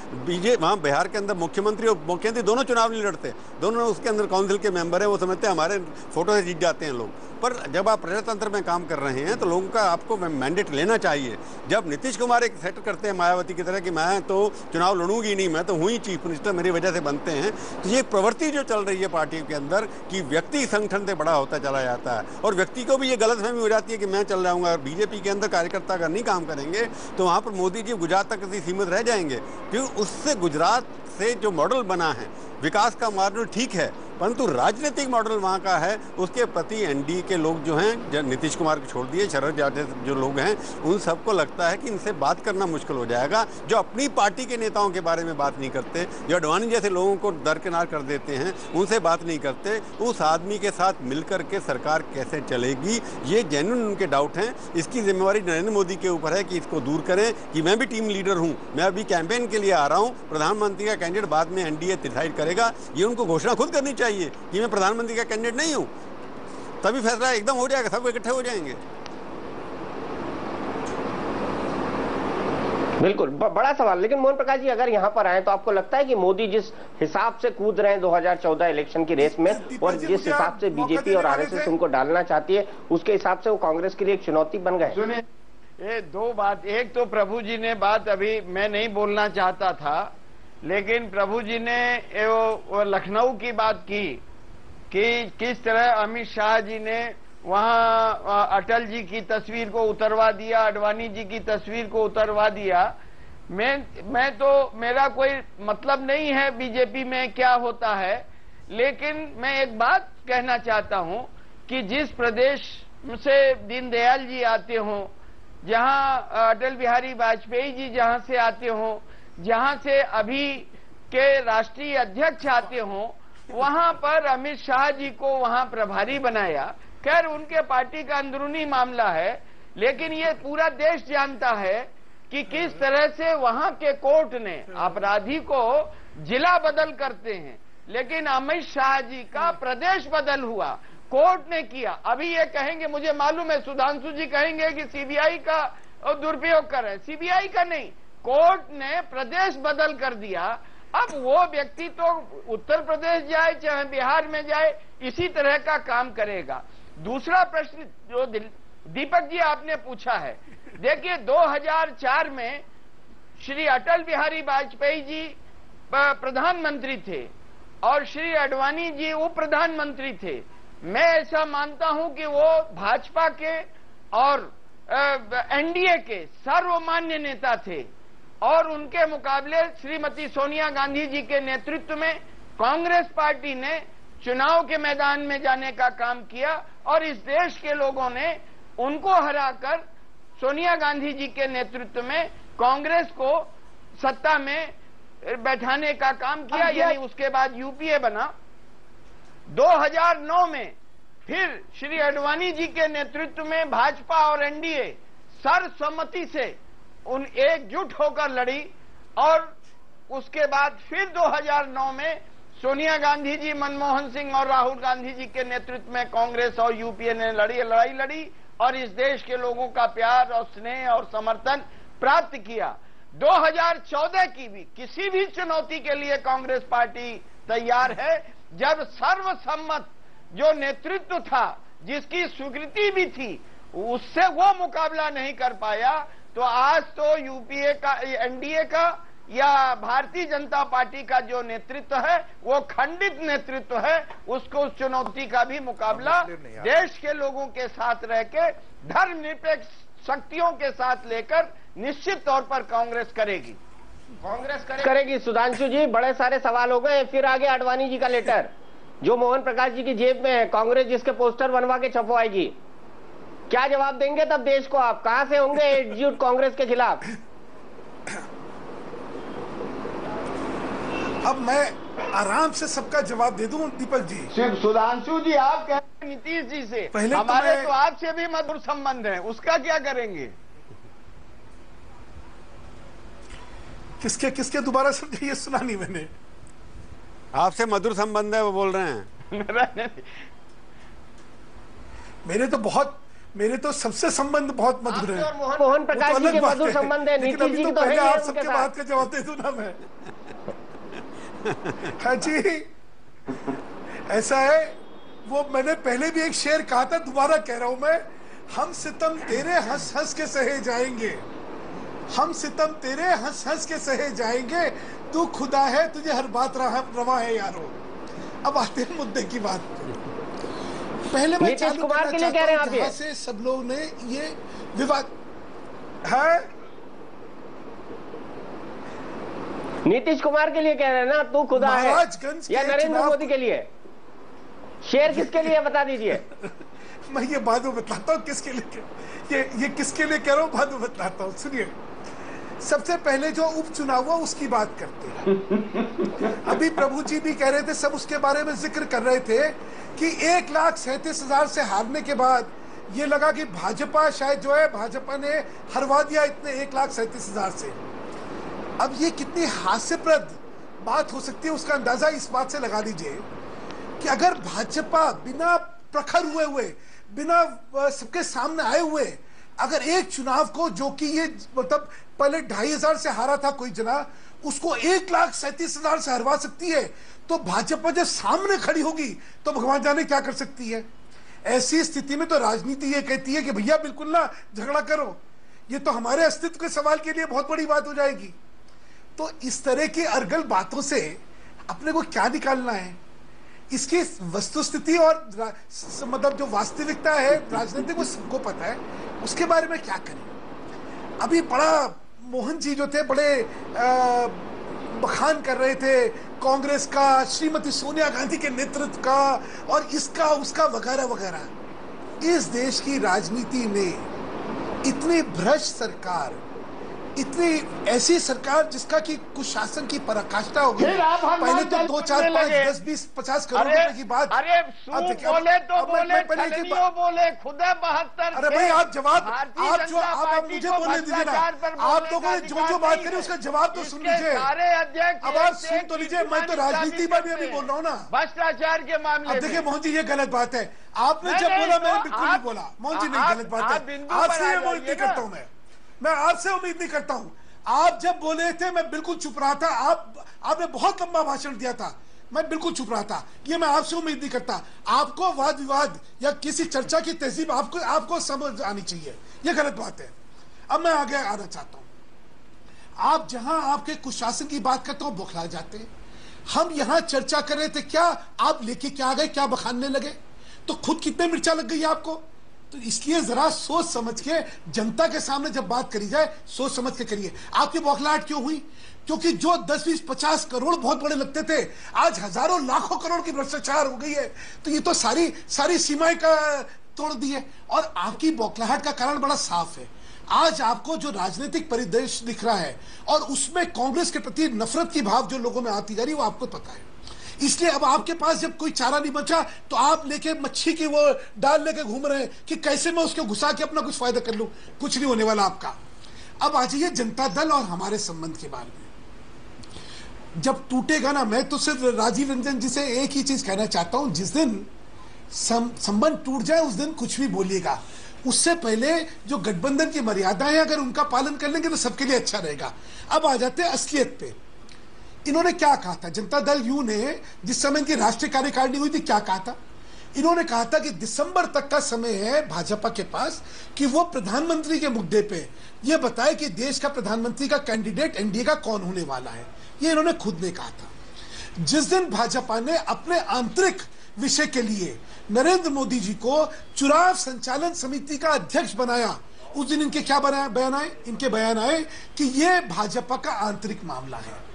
S5: वहाँ बिहार के अंदर मुख्यमंत्री और मुख्यमंत्री दोनों चुनाव नहीं लड़ते, दोनों उसके अंदर काउंसिल के मेंबर हैं। वो समझते हैं हमारे फोटो से जीत जाते हैं लोग। पर जब आप प्रजातंत्र में काम कर रहे हैं तो लोगों का आपको मैंडेट लेना चाहिए। जब नीतीश कुमार एक सेट करते हैं मायावती की तरह कि मैं तो चुनाव लड़ूंगी नहीं, मैं तो हूँ ही चीफ मिनिस्टर, मेरी वजह से बनते हैं, तो ये प्रवृत्ति जो चल रही है पार्टी के अंदर कि व्यक्ति संगठन से बड़ा होता चला जाता है और व्यक्ति को भी ये गलतफहमी हो जाती है कि मैं चल जाऊँगा। और बीजेपी के अंदर कार्यकर्ता अगर नहीं काम करेंगे तो वहाँ पर मोदी जी गुजरात तक सीमित रह जाएंगे, क्योंकि उससे गुजरात से जो मॉडल बना है, विकास का मॉडल ठीक है, परंतु राजनीतिक मॉडल वहाँ का है, उसके प्रति एनडीए के लोग जो हैं, नीतीश कुमार को छोड़ दिए, शरद यादव जो लोग हैं, उन सबको लगता है कि इनसे बात करना मुश्किल हो जाएगा। जो अपनी पार्टी के नेताओं के बारे में बात नहीं करते, जो अडवाणी जैसे लोगों को दरकिनार कर देते हैं, उनसे बात नहीं करते, उस आदमी के साथ मिलकर के सरकार कैसे चलेगी, ये जेन्युइन उनके डाउट हैं। इसकी जिम्मेवारी नरेंद्र मोदी के ऊपर है कि इसको दूर करें कि मैं भी टीम लीडर हूँ, मैं अभी कैंपेन के लिए आ रहा हूँ, प्रधानमंत्री का कैंडिडेट बाद में एनडीए डिसाइड करेगा। ये उनको घोषणा खुद करनी चाहिए कि मैं प्रधानमंत्री का कैंडिडेट नहीं हूं, तभी फैसला एकदम हो जाएगा, सब इकट्ठे हो जाएंगे।
S1: बिल्कुल बड़ा सवाल। लेकिन मोहन प्रकाश जी अगर यहाँ पर आए तो आपको लगता है कि मोदी जिस हिसाब से कूद रहे हैं 2014 इलेक्शन की रेस में और जिस हिसाब से बीजेपी और आरएसएस उनको डालना चाहती है उसके हिसाब से वो कांग्रेस के लिए एक चुनौती बन गए?
S2: सुनिए, ये दो बात, एक तो प्रभु जी ने बात अभी मैं नहीं बोलना चाहता था, लेकिन प्रभु जी ने वो लखनऊ की बात की कि किस तरह अमित शाह जी ने वहां अटल जी की तस्वीर को उतरवा दिया, अडवाणी जी की तस्वीर को उतरवा दिया। मैं तो मेरा कोई मतलब नहीं है बीजेपी में क्या होता है, लेकिन मैं एक बात कहना चाहता हूं कि जिस प्रदेश से दीनदयाल जी आते हों, जहां अटल बिहारी वाजपेयी जी जहां से आते हों, जहां से अभी के राष्ट्रीय अध्यक्ष आते हों, वहां पर अमित शाह जी को वहां प्रभारी बनाया। खैर उनके पार्टी का अंदरूनी मामला है, लेकिन ये पूरा देश जानता है कि किस तरह से वहां के कोर्ट ने अपराधी को जिला बदल करते हैं, लेकिन अमित शाह जी का प्रदेश बदल हुआ, कोर्ट ने किया। अभी ये कहेंगे, मुझे मालूम है सुधांशु जी कहेंगे कि सीबीआई का दुरुपयोग कर रहे हैं, सीबीआई का नहीं, कोर्ट ने प्रदेश बदल कर दिया। अब वो व्यक्ति तो उत्तर प्रदेश जाए चाहे बिहार में जाए इसी तरह का काम करेगा। दूसरा प्रश्न जो दीपक जी आपने पूछा है, देखिए 2004 में श्री अटल बिहारी वाजपेयी जी प्रधानमंत्री थे और श्री अडवाणी जी उप प्रधानमंत्री थे। मैं ऐसा मानता हूं कि वो भाजपा के और एनडीए के सर्वमान्य नेता थे और उनके मुकाबले श्रीमती सोनिया गांधी जी के नेतृत्व में कांग्रेस पार्टी ने चुनाव के मैदान में जाने का काम किया और इस देश के लोगों ने उनको हराकर सोनिया गांधी जी के नेतृत्व में कांग्रेस को सत्ता में बैठाने का काम किया, यानी उसके बाद यूपीए बना। 2009 में फिर श्री अडवाणी जी के नेतृत्व में भाजपा और एनडीए सर्वसम्मति से उन एकजुट होकर लड़ी और उसके बाद फिर 2009 में सोनिया गांधी जी, मनमोहन सिंह और राहुल गांधी जी के नेतृत्व में कांग्रेस और यूपीए ने लड़ाई लड़ी और इस देश के लोगों का प्यार और स्नेह और समर्थन प्राप्त किया। 2014 की भी किसी भी चुनौती के लिए कांग्रेस पार्टी तैयार है। जब सर्वसम्मत जो नेतृत्व था, जिसकी स्वीकृति भी थी, उससे वो मुकाबला नहीं कर पाया, तो आज तो यूपीए का, एनडीए का या भारतीय जनता पार्टी का जो नेतृत्व है वो खंडित नेतृत्व है। उसको उस चुनौती का भी मुकाबला देश के लोगों के साथ रह के धर्मनिरपेक्ष शक्तियों के साथ लेकर निश्चित तौर पर कांग्रेस करेगी।
S1: करेगी। सुधांशु जी, बड़े सारे सवाल हो गए। फिर आगे आडवाणी जी का लेटर जो मोहन प्रकाश जी की जेब में है, कांग्रेस जिसके पोस्टर बनवा के छपवाएगी, क्या जवाब देंगे तब देश को? आप कहां से होंगे एकजुट कांग्रेस के खिलाफ?
S4: अब मैं आराम से सबका जवाब दे दूं दीपक जी।
S2: सिर्फ सुधांशु जी आप कह रहे हैं नीतीश जी से,
S4: पहले
S2: हमारे तो आपसे भी मधुर संबंध है, उसका क्या करेंगे?
S4: किसके किसके दोबारा समझे, ये सुना नहीं मैंने।
S5: आपसे मधुर संबंध है वो बोल रहे हैं।
S4: मेरे तो सबसे संबंध बहुत मधुर है।
S1: मोहन प्रकाश जी के मधुर संबंध है, नीतीश जी तो है
S4: आप सबके बात का जवाब दे दूं ना मैं। हाँ जी, ऐसा है, वो मैंने पहले भी एक शेर कहा था, दोबारा कह रहा हूं मैं, हम सितम तेरे हंस हंस के सहे जाएंगे, हम सितम तेरे हंस हंस के सहे जाएंगे, तू खुदा है तुझे हर बात रवा है यारो। अब आते हैं मुद्दे की बात। पहले मैं
S1: नीतीश कुमार के लिए कह रहे हैं आप,
S4: जहां से सब लोग ने ये विवाद है,
S1: नीतीश कुमार के लिए कह रहे हैं ना, तू खुदा है, या नरेंद्र मोदी के लिए? शेर किसके लिए बता दीजिए।
S4: मैं ये बाद में बतलाता हूँ किसके लिए, ये किसके लिए कह रहा हूँ बाद में बतलाता हूँ। सुनिए, सबसे पहले जो उपचुनाव हुआ उसकी बात करते हैं। अभी प्रभु जी भी कह रहे थे, सब उसके बारे में जिक्र कर रहे थे कि 1,37,000 से हारने के बाद ये लगा कि भाजपा शायद जो है, भाजपा ने हरवा दिया इतने 1,37,000 से। अब ये कितनी हास्यप्रद बात हो सकती है उसका अंदाजा इस बात से लगा लीजिए कि अगर भाजपा बिना प्रखर हुए बिना सबके सामने आए हुए अगर एक चुनाव को, जो कि ये मतलब पहले 2500 से हारा था कोई जना, उसको 1,37,000 से हरवा सकती है, तो भाजपा जब सामने खड़ी होगी तो भगवान जाने क्या कर सकती है। ऐसी स्थिति में तो राजनीति ये कहती है कि भैया बिल्कुल ना झगड़ा करो, ये तो हमारे अस्तित्व के सवाल के लिए बहुत बड़ी बात हो जाएगी। तो इस तरह की अर्गल बातों से अपने को क्या निकालना है, इसकी वस्तुस्थिति और मतलब जो वास्तविकता है राजनीति को सबको पता है, उसके बारे में क्या करें। अभी बड़ा मोहन जी जो थे बड़े बखान कर रहे थे कांग्रेस का, श्रीमती सोनिया गांधी के नेतृत्व का और इसका उसका वगैरह वगैरह। इस देश की राजनीति में इतनी भ्रष्ट सरकार, इतनी ऐसी सरकार जिसका कि कुशासन की पराकाष्ठा हो गई। पहले तो 2, 4, 5, 10, 20, 50 करोड़ रुपए की बात।
S2: अरे बोले तो बोले, बोले खुद 72।
S4: अरे भाई आप जवाब, आप मुझे बोलने दीजिए ना। आप लोगों ने जो बात करी उसका जवाब तो सुन लीजिए। अब आप सुन तो लीजिए, मैं तो राजनीति में अभी बोल रहा हूँ ना,
S2: भ्रष्टाचार के मामले।
S4: अब देखिए मोहन जी, ये गलत बात है। आपने जब बोला मैंने बिल्कुल नहीं बोला। मोहन जी नहीं, गलत बात है। आपसे ये उम्मीद नहीं करता हूँ मैं आपसे उम्मीद नहीं करता हूं। आप जब बोले थे मैं बिल्कुल चुप रहा था। आपने बहुत लंबा भाषण दिया था, मैं बिल्कुल चुप रहा था। ये मैं आपसे उम्मीद नहीं करता। आपको वाद विवाद या किसी चर्चा की तहजीब आपको समझ आनी चाहिए, ये गलत बात है। अब मैं आगे आना चाहता हूं। आप जहां आपके कुशासन की बात करते हो बौखला जाते हैं। हम यहां चर्चा कर रहे थे, क्या आप लेके क्या आ गए, क्या बखानने लगे, तो खुद कितने मिर्चा लग गई आपको। तो इसलिए जरा सोच समझ के जनता के सामने जब बात करी जाए सोच समझ के करिए। आपकी बौखलाहट क्यों हुई? क्योंकि जो 10, 20, 50 करोड़ बहुत बड़े लगते थे, आज हजारों लाखों करोड़ की भ्रष्टाचार हो गई है। तो ये तो सारी सीमाएं का तोड़ दी है। और आपकी बौखलाहट का कारण बड़ा साफ है। आज आपको जो राजनीतिक परिदृश्य दिख रहा है और उसमें कांग्रेस के प्रति नफरत की भाव जो लोगों में आती जा रही है वो आपको पता है। इसलिए अब आपके पास जब कोई चारा नहीं बचा तो आप लेके मच्छी की वो डाल लेके घूम रहे हैं कि कैसे मैं उसको घुसा के अपना कुछ फायदा कर लूं। कुछ नहीं होने वाला आपका। अब आ जाइए जनता दल और हमारे संबंध के बारे में। जब टूटेगा ना, मैं तो सिर्फ राजीव रंजन जी से एक ही चीज कहना चाहता हूं, जिस दिन संबंध टूट जाए उस दिन कुछ भी बोलिएगा। उससे पहले जो गठबंधन की मर्यादाएं हैं अगर उनका पालन कर लेंगे तो सबके लिए अच्छा रहेगा। अब आ जाते हैं असलियत पे। इन्होंने क्या कहा था, जनता दल यू ने जिस समय इनकी राष्ट्रीय कार्यकारिणी हुई थी क्या कहा था? इन्होंने कहा था कि दिसंबर तक का समय है भाजपा के पास कि वो प्रधानमंत्री के मुद्दे पे ये बताए कि देश का प्रधानमंत्री का कैंडिडेट एनडीए का कौन होने वाला है। ये इन्होंने खुद ने कहा था। जिस दिन भाजपा ने अपने आंतरिक विषय के लिए नरेंद्र मोदी जी को चुनाव संचालन समिति का अध्यक्ष बनाया, उस दिन इनके क्या बयान आए? इनके बयान आए कि ये भाजपा का आंतरिक मामला है।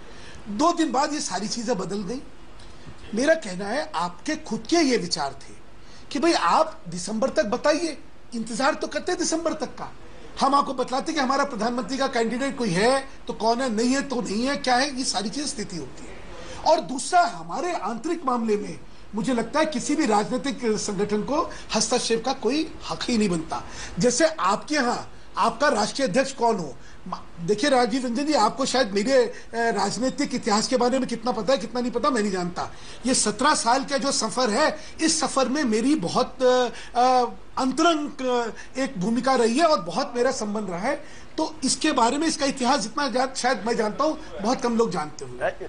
S4: 2 दिन बाद ये सारी चीजें बदल गई। मेरा कहना है आपके खुद के ये विचार थे कि भाई आप दिसंबर तक बताइए, इंतजार तो करते दिसंबर तक का। हम आपको बतलाते कि हमारा प्रधानमंत्री का कैंडिडेट कोई है तो कौन है, नहीं है तो नहीं है, क्या है, ये सारी चीज स्थिति होती है। और दूसरा, हमारे आंतरिक मामले में मुझे लगता है किसी भी राजनीतिक संगठन को हस्तक्षेप का कोई हक ही नहीं बनता। जैसे आपके यहाँ आपका राष्ट्रीय अध्यक्ष कौन हो, देखिए राजीव रंजन जी, आपको शायद मेरे राजनीतिक इतिहास के बारे में कितना पता है कितना नहीं पता मैं नहीं जानता। ये 17 साल का जो सफर है, इस सफर में मेरी बहुत अंतरंग एक भूमिका रही है और बहुत मेरा संबंध रहा है। तो इसके बारे में, इसका इतिहास जितना शायद मैं जानता हूँ बहुत कम लोग जानते होंगे।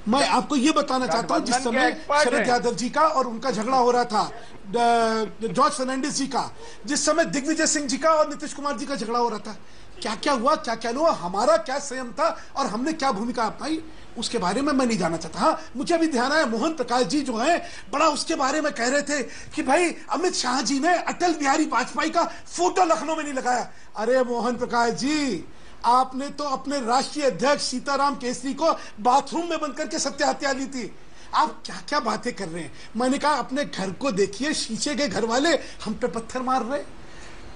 S4: मैं आपको ये बताना चाहता हूँ, जिस समय शरद यादव जी का और उनका झगड़ा हो रहा था, जॉर्ज फर्नांडिस जी का, जिस समय दिग्विजय सिंह जी का और नीतीश कुमार जी का झगड़ा हो रहा था, क्या क्या हुआ, क्या क्या हुआ, हमारा क्या संयम था और हमने क्या भूमिका अपनाई, उसके बारे में मैं नहीं जानना चाहता। हाँ, मुझे अभी ध्यान आया, मोहन प्रकाश जी जो है बड़ा उसके बारे में कह रहे थे कि भाई अमित शाह जी ने अटल बिहारी वाजपेयी का फोटो लखनऊ में नहीं लगाया। अरे मोहन प्रकाश जी, आपने तो अपने राष्ट्रीय अध्यक्ष सीताराम केसरी को बाथरूम में बंद करके सत्य हत्या ली थी। आप क्या क्या बातें कर रहे हैं। मैंने कहा अपने घर को देखिए, शीशे के घर वाले हम पे पत्थर मार रहे।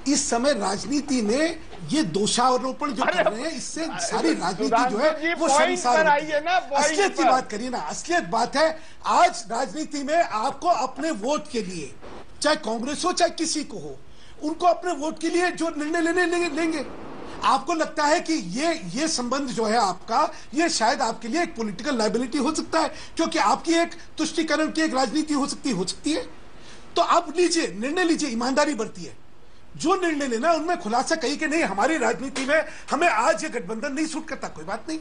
S4: इस समय राजनीति में ये दोषारोपण जो कर रहे हैं, इससे सारी राजनीति जो है वो शर्मसार होती है। असलियत की बात करिए ना, असलियत बात है आज राजनीति में आपको अपने वोट के लिए, चाहे कांग्रेस हो चाहे किसी को हो, उनको अपने वोट के लिए जो निर्णय लेंगे। आपको लगता है कि ये संबंध जो है आपका, ये शायद आपके लिए एक पॉलिटिकल लायबिलिटी हो सकता है, क्योंकि आपकी एक तुष्टीकरण की एक राजनीति हो सकती है। तो आप लीजिए, निर्णय लीजिए, ईमानदारी बरतिए। जो निर्णय लेना है उनमें खुलासा कही कि नहीं हमारी राजनीति में हमें आज ये गठबंधन नहीं सूट करता, कोई बात नहीं।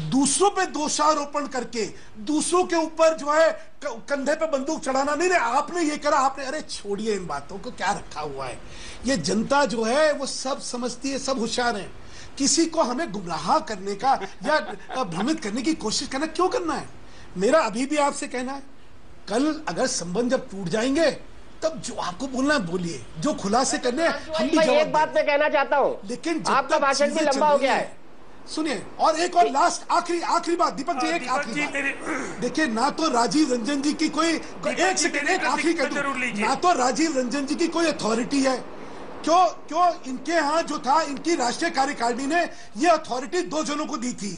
S4: दूसरों पे दोषारोपण करके दूसरों के ऊपर जो है कंधे पे बंदूक चढ़ाना, नहीं आपने ये करा, आपने, अरे छोड़िए इन बातों को, क्या रखा हुआ है। ये जनता जो है वो सब समझती है, सब होशियार है। किसी को हमें गुमराह करने का या भ्रमित करने की कोशिश करना क्यों करना है। मेरा अभी भी आपसे कहना है, कल अगर संबंध जब टूट जाएंगे तब जो आपको बोलना है बोलिए, जो खुलासे करने हैं हम भी जवाब।
S1: एक बात मैं कहना चाहता हूँ,
S4: लेकिन
S1: आपका भाषण भी लंबा हो गया है,
S4: सुनिए। और एक और लास्ट आखिरी बात दीपक जी, एक आखिरी बात देखिए, ना तो राजीव रंजन जी की कोई, एक सेकंड, एक आखिरी कर दूं, ना तो राजीव रंजन जी की कोई अथॉरिटी है। क्यों इनके यहाँ जो था, इनकी राष्ट्रीय कार्यकारिणी ने ये अथॉरिटी 2 जनों को दी थी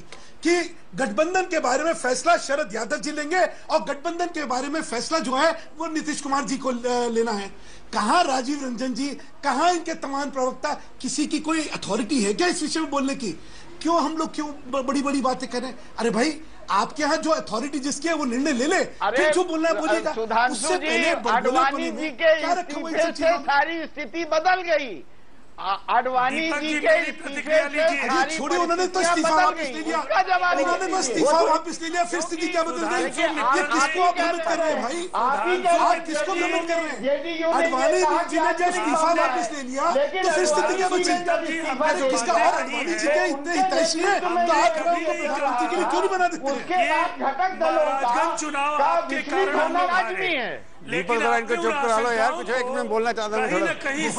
S4: कि गठबंधन के बारे में फैसला शरद यादव जी लेंगे और गठबंधन के बारे में फैसला जो है वो नीतीश कुमार जी को लेना है। कहां राजीव रंजन जी, कहां इनके तमाम प्रवक्ता, किसी की कोई अथॉरिटी है क्या इस विषय में बोलने की? क्यों हम लोग क्यों बड़ी बड़ी बातें करें? अरे भाई, आपके यहाँ जो अथॉरिटी जिसकी है वो निर्णय ले ले, फिर जो बोलना है बोलिएगा।
S2: सुधांशु जी, आडवाणी जी के इस्तीफे से सारी स्थिति बदल गई। आडवाणी जी के इस्तीफे से
S4: छोड़िए, उन्होंने तो इस्तीफा वापस ले लिया, उन्होंने तो इस्तीफा वापस ले लिया, फिर स्थिति क्या बदल गई? ये किसको आप भ्रमित कर रहे हैं भाई? आप किसको भ्रमित कर रहे हैं? आडवाणी जी ने जब इस्तीफा वापस ले लिया तो फिर स्थिति क्या बची? किसका? और आडवाणी जी के इतने हितैषी है तो आप प्रधानमंत्री के लिए क्यों नहीं बना देते?
S3: चुनाव आपके कारण
S2: लाजमी है।
S5: दीपक जरा इनको चुप करा लो यार, कुछ एक मैं बोलना चाहता हूँ।
S3: कहीं न कहीं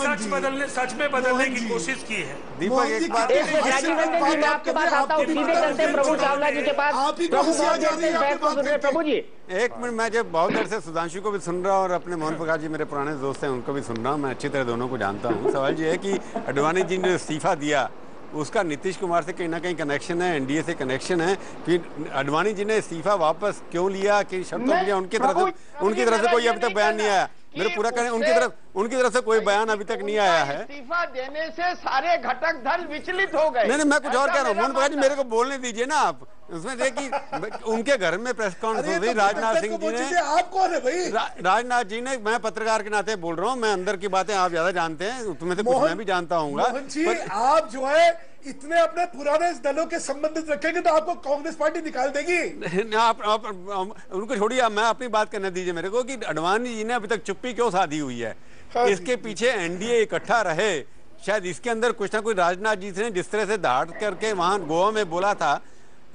S3: सच में बदलने की कोशिश की है।
S5: दीपक एक बात,
S1: राजीव रंजन जी, मैं आपके पास आता हूँ, सीधे चलते हैं प्रभु चावला जी के पास। प्रभु जी,
S5: एक मिनट, मैं जब बहुत देर से सुधांशु को भी सुन रहा हूँ और अपने मोहन प्रकाश जी मेरे पुराने दोस्त हैं उनको भी सुन रहा हूँ, मैं अच्छी तरह दोनों को जानता हूँ। सवाल ये है कि आडवाणी जी ने इस्तीफा दिया, उसका नीतीश कुमार से कहीं ना कहीं कनेक्शन है, एनडीए से कनेक्शन है कि आडवाणी जी ने इस्तीफा वापस क्यों लिया, कि शर्तों लिया, उनकी तरफ से कोई अभी तक बयान नहीं आया। मेरे पूरा करें, उनकी तरफ से कोई बयान अभी तक नहीं आया है।
S2: इस्तीफा देने से सारे घटक दल विचलित हो गए।
S5: नहीं, मैं कुछ और कह रहा हूँ, मोहन प्रकाश जी मेरे को बोलने दीजिए ना आप। उसमें देखिए उनके घर में प्रेस कॉन्फ्रेंस हुई, राजनाथ सिंह जी ने,
S4: आप कौन है भाई?
S5: राजनाथ जी ने, मैं पत्रकार के नाते बोल रहा हूँ, मैं अंदर की बातें आप ज्यादा जानते हैं, तुम्हें से कुछ मैं भी जानता हूँ।
S4: आप जो है इतने अपने पुराने दलों के संबंधित रखेंगे तो आपको कांग्रेस पार्टी निकाल देगी।
S5: आप उनको छोड़िए, मैं अपनी बात करने दीजिए मेरे को कि आडवाणी जी ने अभी तक चुप्पी क्यों साधी हुई है। इसके पीछे एनडीए इकट्ठा रहे, शायद इसके अंदर कुछ ना कुछ राजनाथ जी ने जिस तरह से धाड़ करके वहां गोवा में बोला था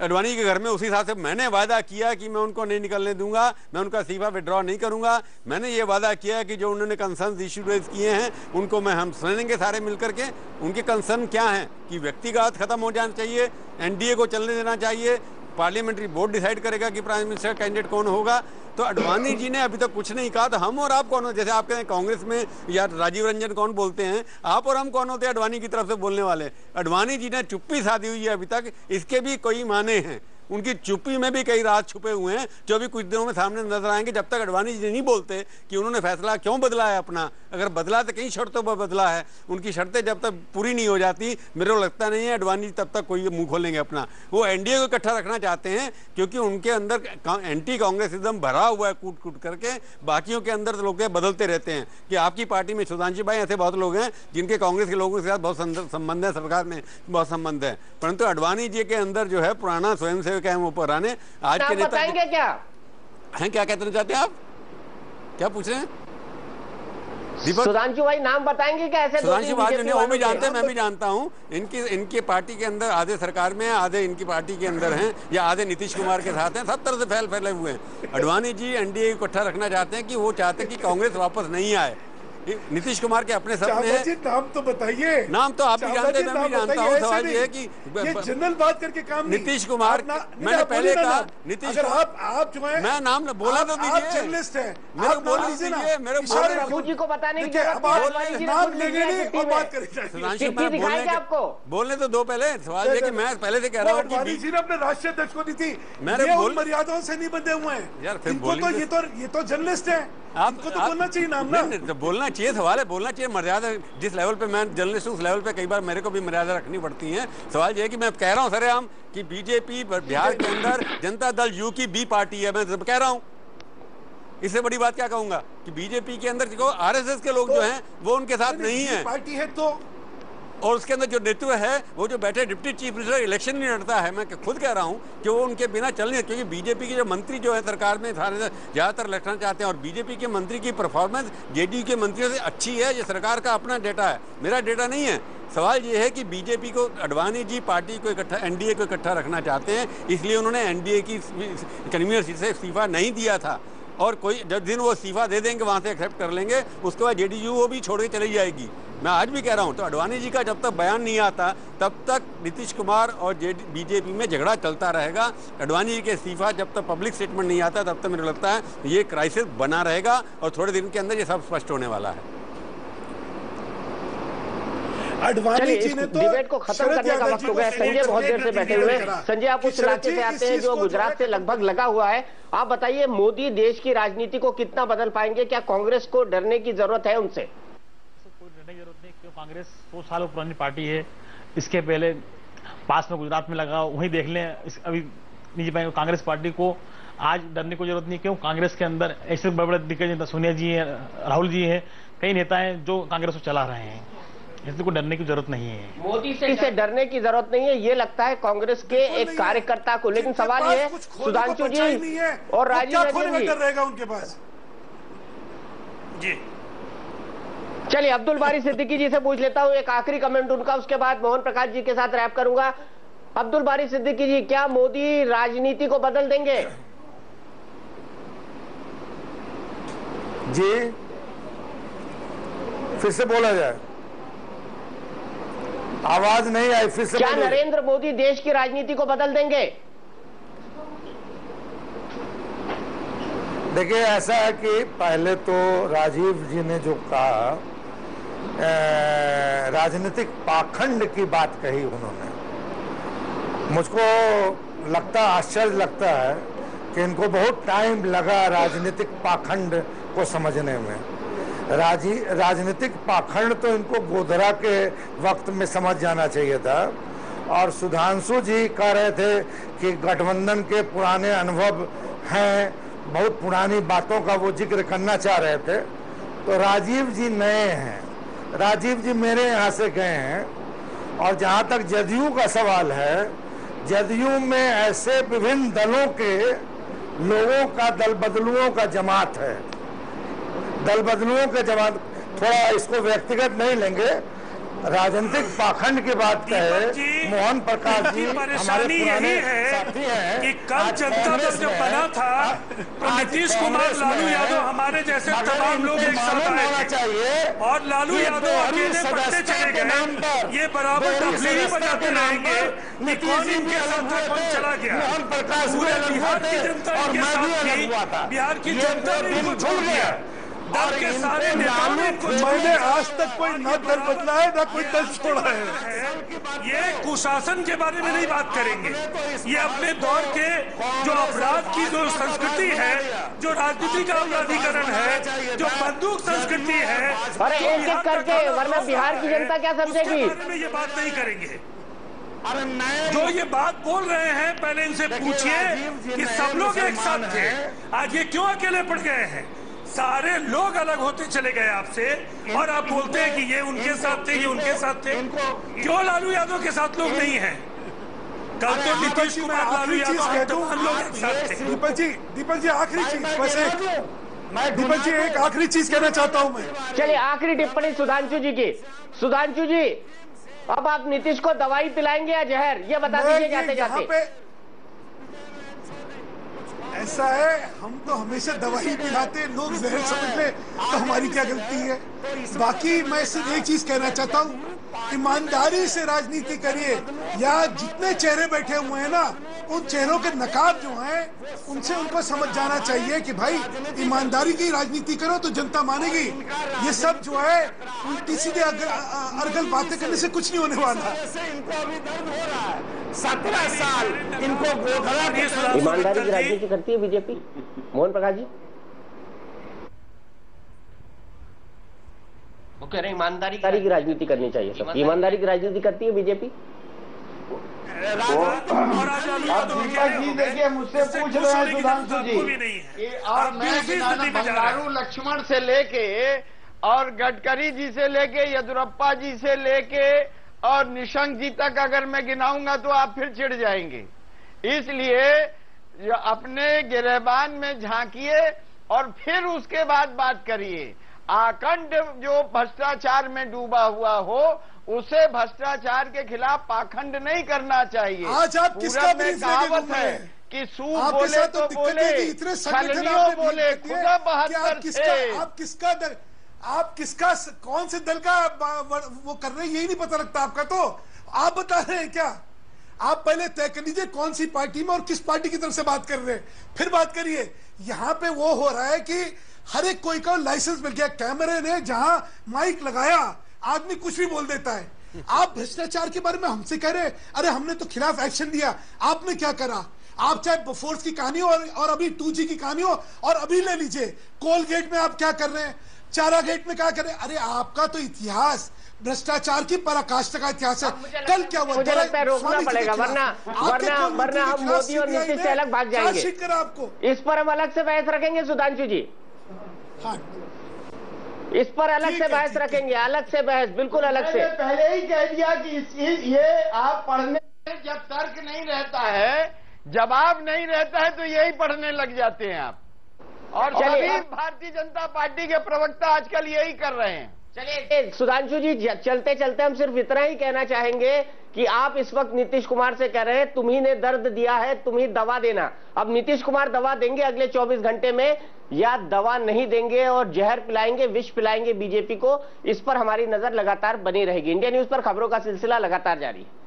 S5: आडवाणी के घर में, उसी हिसाब से मैंने वादा किया कि मैं उनको नहीं निकलने दूंगा, मैं उनका इस्तीफा विड्रॉ नहीं करूंगा। मैंने ये वादा किया कि जो उन्होंने कंसर्न इशू रेज किए हैं उनको हम सुनेंगे सारे मिलकर के। उनके कंसर्न क्या हैं कि व्यक्तिगत खत्म हो जाना चाहिए, एनडीए को चलने देना चाहिए, पार्लियामेंट्री बोर्ड डिसाइड करेगा कि प्राइम मिनिस्टर कैंडिडेट कौन होगा। तो आडवाणी जी ने अभी तक कुछ नहीं कहा, तो हम और आप कौन हो? जैसे आप कहते हैं कांग्रेस में या राजीव रंजन कौन बोलते हैं, आप और हम कौन होते हैं आडवाणी की तरफ से बोलने वाले? आडवाणी जी ने चुप्पी साधी हुई है अभी तक, इसके भी कोई माने हैं। उनकी चुप्पी में भी कई राज छुपे हुए हैं जो भी कुछ दिनों में सामने नजर आएंगे। जब तक आडवाणी जी नहीं बोलते कि उन्होंने फैसला क्यों बदला है अपना, अगर बदला तो कई शर्तों पर बदला है, उनकी शर्तें जब तक पूरी नहीं हो जाती, मेरे को लगता नहीं है आडवाणी जी तब तक कोई मुंह खोलेंगे अपना। वो एनडीए को इकट्ठा रखना चाहते हैं क्योंकि उनके अंदर एंटी कांग्रेसिज्म भरा हुआ है कूट कूट करके। बाकियों के अंदर लोग बदलते रहते हैं कि आपकी पार्टी में सुधांशु भाई ऐसे बहुत लोग हैं जिनके कांग्रेस के लोगों के साथ बहुत संबंध है, सरकार में बहुत संबंध है, परंतु आडवाणी जी के अंदर जो है पुराना स्वयंसेवक है वो पुराने आज के नेता
S1: बताएंगे क्या
S5: हैं? क्या कहना चाहते हैं आप? क्या पूछ रहे हैं दीपक?
S1: सुधांशु भाई नाम बताएंगे क्या? ऐसे
S5: सुधांशु भाई नहीं, वो भी जानते हैं, मैं भी जानता हूं। इनकी पार्टी के अंदर आधे सरकार में हैं, आधे इनकी पार्टी के अंदर हैं, या आधे नीतीश कुमार के साथ हैं, सब तरह से फैले हुए हैं। आडवाणी जी एनडीए को इकट्ठा रखना चाहते हैं कि वो चाहते हैं कि कांग्रेस वापस नहीं आए। नीतीश कुमार के अपने सपने हैं।
S4: नाम तो बताइए।
S5: नाम तो आप भी जानते हैं, मैं भी जानता हूँ। सवाल ये है कि
S4: ये जनरल बात करके काम नहीं।
S5: नीतीश कुमार, मैंने पहले कहा नीतीश,
S4: आप जो है,
S5: मैं नाम बोला तो दीजिए,
S4: जर्नलिस्ट है,
S5: मेरे को बोलने दीजिए, मेरे
S1: प्रभु जी को बताने की
S4: नाम लेंगे नहीं और बात
S1: करेंगे। आपको
S5: बोलने तो दो पहले। सवाल ये कि मैं पहले से कह रहा हूँ कि
S4: जी ने अपने राष्ट्रीय अध्यक्ष को दी थी,
S5: मेरे
S4: मर्यादाओं से नहीं बंधे हुए हैं
S5: यार। फिर
S4: ये तो जर्नलिस्ट है, आपको तो बोलना चाहिए नाम ना।
S5: बोलना चाहिए, सवाल है बोलना चाहिए। मर्यादा जिस लेवल पे मैं जर्नलिस्ट हूँ उस लेवल पे कई बार मेरे को भी मर्यादा रखनी पड़ती है। सवाल ये है कि मैं कह रहा हूँ सरेआम कि बीजेपी बिहार के अंदर जनता दल यू की बी पार्टी है, मैं कह रहा हूँ। इससे बड़ी बात क्या कहूंगा कि बीजेपी के अंदर जो आरएसएस के लोग जो हैं वो उनके साथ नहीं है,
S4: पार्टी है तो,
S5: और उसके अंदर जो नेतृत्व है वो जो बैठे डिप्टी चीफ मिनिस्टर इलेक्शन नहीं लड़ता है, मैं खुद कह रहा हूं कि वो उनके बिना चल नहीं, क्योंकि बीजेपी के जो मंत्री जो है सरकार में सारे ज़्यादातर लड़ना चाहते हैं, और बीजेपी के मंत्री की परफॉर्मेंस जेडीयू के मंत्रियों से अच्छी है। ये सरकार का अपना डेटा है, मेरा डेटा नहीं है। सवाल ये है कि बीजेपी को अडवाणी जी पार्टी को इकट्ठा, एनडीए को इकट्ठा रखना चाहते हैं, इसलिए उन्होंने एनडीए की कन्वीनर सीट से इस्तीफा नहीं दिया था, और कोई जब दिन वो इस्तीफा दे देंगे वहाँ से एक्सेप्ट कर लेंगे, उसके बाद जेडीयू वो भी छोड़ के चली जाएगी। मैं आज भी कह रहा हूँ, तो अडवाणी जी का जब तक बयान नहीं आता तब तक नीतीश कुमार और बीजेपी में झगड़ा चलता रहेगा। अडवाणी जी के इस्तीफा जब तक पब्लिक स्टेटमेंट नहीं आता तब तक मुझे लगता है ये क्राइसिस बना रहेगा, और थोड़े दिन के अंदर ये सब स्पष्ट होने वाला है।
S4: अडवाणी जी ने तो
S1: डिबेट को खत्म करने का वक्त हो गया। संजय बहुत देर से बैठे हुए। संजय, आप उस इलाके से आते हैं जो गुजरात से लगभग लगा हुआ है, आप बताइए मोदी देश की राजनीति को कितना बदल पाएंगे? क्या कांग्रेस को डरने की जरूरत है उनसे?
S7: कोई डरने की जरूरत नहीं, क्यों? कांग्रेस 100 साल पुरानी पार्टी है। इसके पहले पास में गुजरात में लगा, वहीं देख लें। अभी निजी कांग्रेस पार्टी को आज डरने की जरूरत नहीं, क्यों? कांग्रेस के अंदर ऐसे बड़े बड़े दिग्गज नेता सोनिया जी हैं, राहुल जी हैं, कई नेता हैं जो कांग्रेस को चला रहे हैं, इसलिए कोई डरने की जरूरत नहीं है।
S1: मोदी से डरने की जरूरत नहीं है, ये लगता है कांग्रेस के एक कार्यकर्ता को। लेकिन सवाल ये है सुधांशु जी और राजीव रंजन जी
S4: रहेगा उनके पास जी।
S1: चलिए अब्दुल बारी सिद्दीकी जी से पूछ लेता हूं एक आखिरी कमेंट उनका, उसके बाद मोहन प्रकाश जी के साथ रैप करूंगा। अब्दुल बारी सिद्दीकी जी, क्या मोदी राजनीति को बदल देंगे?
S6: जी फिर से बोला जाए, आवाज नहीं आई, फिर से।
S1: क्या नरेंद्र मोदी देश की राजनीति को बदल देंगे?
S6: देखिए, ऐसा है कि पहले तो राजीव जी ने जो कहा, राजनीतिक पाखंड की बात कही उन्होंने, मुझको लगता, आश्चर्य लगता है कि इनको बहुत टाइम लगा राजनीतिक पाखंड को समझने में। राजनीतिक पाखंड तो इनको गोधरा के वक्त में समझ जाना चाहिए था। और सुधांशु जी कह रहे थे कि गठबंधन के पुराने अनुभव हैं, बहुत पुरानी बातों का वो जिक्र करना चाह रहे थे। तो राजीव जी नए हैं, राजीव जी मेरे यहाँ से गए हैं। और जहाँ तक जदयू का सवाल है, जदयू में ऐसे विभिन्न दलों के लोगों का, दल बदलुओं का जमात है, दल बदलुओं के जमात। थोड़ा इसको व्यक्तिगत नहीं लेंगे, राजनीतिक पाखंड की बात कहे मोहन प्रकाश जी हमारे पुराने साथी हैं
S3: कि कल जनता दल जब बना था तो नीतीश कुमार, लालू यादव हमारे जैसे तमाम लोग एक साथ आए थे और लालू यादव अकेले पढ़ते चले गए। ये बराबर तफसीली बनाते रहेंगे कि कौन इनके साथ कौन चला गया।
S6: मोहन प्रकाश
S3: पूरे बिहार की जनता इनके साथ थी, बिहार की जनता ने इनको छोड़ दिया। दल के सारे नेताओं ने इनको छोड़
S4: मैंने आज तक कोई न दल बदला है न कोई दल छोड़ा है।
S3: ये कुशासन के बारे में नहीं बात करेंगे, ये अपने दौर के जो अपराध की जो संस्कृति है, जो राजनीति का अपराधीकरण है, जो बंदूक संस्कृति है,
S1: अरे एक एक करके, वरना बिहार की जनता क्या समझेगी?
S3: ये बात नहीं करेंगे। जो ये बात बोल रहे हैं, पहले इनसे पूछिए कि सब लोग एक साथ थे, आज ये क्यों अकेले पड़ गए हैं? सारे लोग अलग होते चले गए आपसे, और आप बोलते हैं कि ये उनके साथ थे, ये उनके साथ थे। क्यों लालू यादव के साथ लोग नहीं हैं? कल तो नीतीश कुमार, लालू यादव लोग एक साथ थे।
S4: दीपक जी आखिरी चीज, बस दीपक जी एक आखिरी चीज कहना चाहता हूं मैं।
S1: चलिए आखिरी टिप्पणी सुधांशु जी की। सुधांशु जी, अब आप नीतीश को दवाई पिलाएंगे या जहर, ये बता दीजिए जाते जाते।
S4: ऐसा है, हम तो हमेशा दवाई पिलाते, लोग जहर समझ ले तो हमारी क्या गलती है। बाकी मैं सिर्फ एक चीज कहना चाहता हूँ, ईमानदारी से राजनीति करिए। या जितने चेहरे बैठे हुए हैं ना, उन चेहरों के नकाब जो हैं, उनसे उनको समझ जाना चाहिए कि भाई ईमानदारी की राजनीति करो तो जनता मानेगी। ये सब जो है उल्टी सीधे अर्गल बातें करने से कुछ नहीं होने वाला।
S6: इनको अभी दर्द हो रहा है, 17 साल इनको गोधरा के।
S1: ईमानदारी की राजनीति करती है बीजेपी? मोहन प्रकाश जी वो कह रहे हैं ईमानदारी की राजनीति करनी चाहिए। सब ईमानदारी की राजनीति करती है बीजेपी?
S3: और आज
S2: दीपक जी देखिए, मुझसे पूछ रहे हैं सुधांशु जी, और मैं बंगारू लक्ष्मण से लेके और गडकरी जी से लेके येदियुरप्पा जी से लेके और निशंक जी तक अगर मैं गिनाऊंगा तो आप फिर चिढ़ जाएंगे। इसलिए अपने गिरबान में झांकिए और फिर उसके बाद बात करिए। आखंड जो भ्रष्टाचार में डूबा हुआ हो उसे भ्रष्टाचार के खिलाफ पाखंड नहीं करना चाहिए।
S4: आज आप किसका
S2: में कहावत है कि सूप बोले तो बोले, छलनियों बोले, खुदा बहत्तर थे।
S4: आप किसका कौन से दल का वो कर रहे हैं यही नहीं पता लगता आपका। तो आप बता रहे हैं क्या? आप पहले तय कर लीजिए कौन सी पार्टी में और किस पार्टी की तरफ से बात कर रहे हैं, फिर बात करिए। यहां पे वो हो रहा है कि हर एक कोई का लाइसेंस मिल गया, कैमरे ने जहां माइक लगाया आदमी कुछ भी बोल देता है। आप भ्रष्टाचार के बारे में हमसे कह रहे हैं, अरे हमने तो खिलाफ एक्शन लिया, आपने क्या करा? आप चाहे फोर्स की कहानी हो और अभी 2G की कहानी हो, और अभी ले लीजिए कोल गेट में आप क्या कर रहे हैं, चारा गेट में क्या कर रहे हैं। अरे आपका तो इतिहास भ्रष्टाचार की पराकाष्ठा का इतिहास है। कल क्या हुआ?
S1: मुझे लगता है रोकना पड़ेगा, वरना हम मोदी और नीतीश से अलग भाग जाएंगे।
S4: आपको
S1: इस पर हम अलग से बहस रखेंगे सुधांशु जी।
S4: हाँ,
S1: इस पर अलग से बहस रखेंगे, अलग से बहस, बिल्कुल अलग से।
S2: पहले ही कह दिया कि ये आप पढ़ने जब तर्क नहीं रहता है, जवाब नहीं रहता है, तो यही पढ़ने लग जाते हैं आप। और सभी भारतीय जनता पार्टी के प्रवक्ता आजकल यही कर रहे हैं।
S1: चलिए सुधांशु जी, चलते चलते हम सिर्फ इतना ही कहना चाहेंगे कि आप इस वक्त नीतीश कुमार से कह रहे हैं तुम ही ने दर्द दिया है, तुम ही दवा देना। अब नीतीश कुमार दवा देंगे अगले 24 घंटे में या दवा नहीं देंगे और जहर पिलाएंगे, विष पिलाएंगे बीजेपी को, इस पर हमारी नजर लगातार बनी रहेगी। इंडिया न्यूज पर खबरों का सिलसिला लगातार जारी है।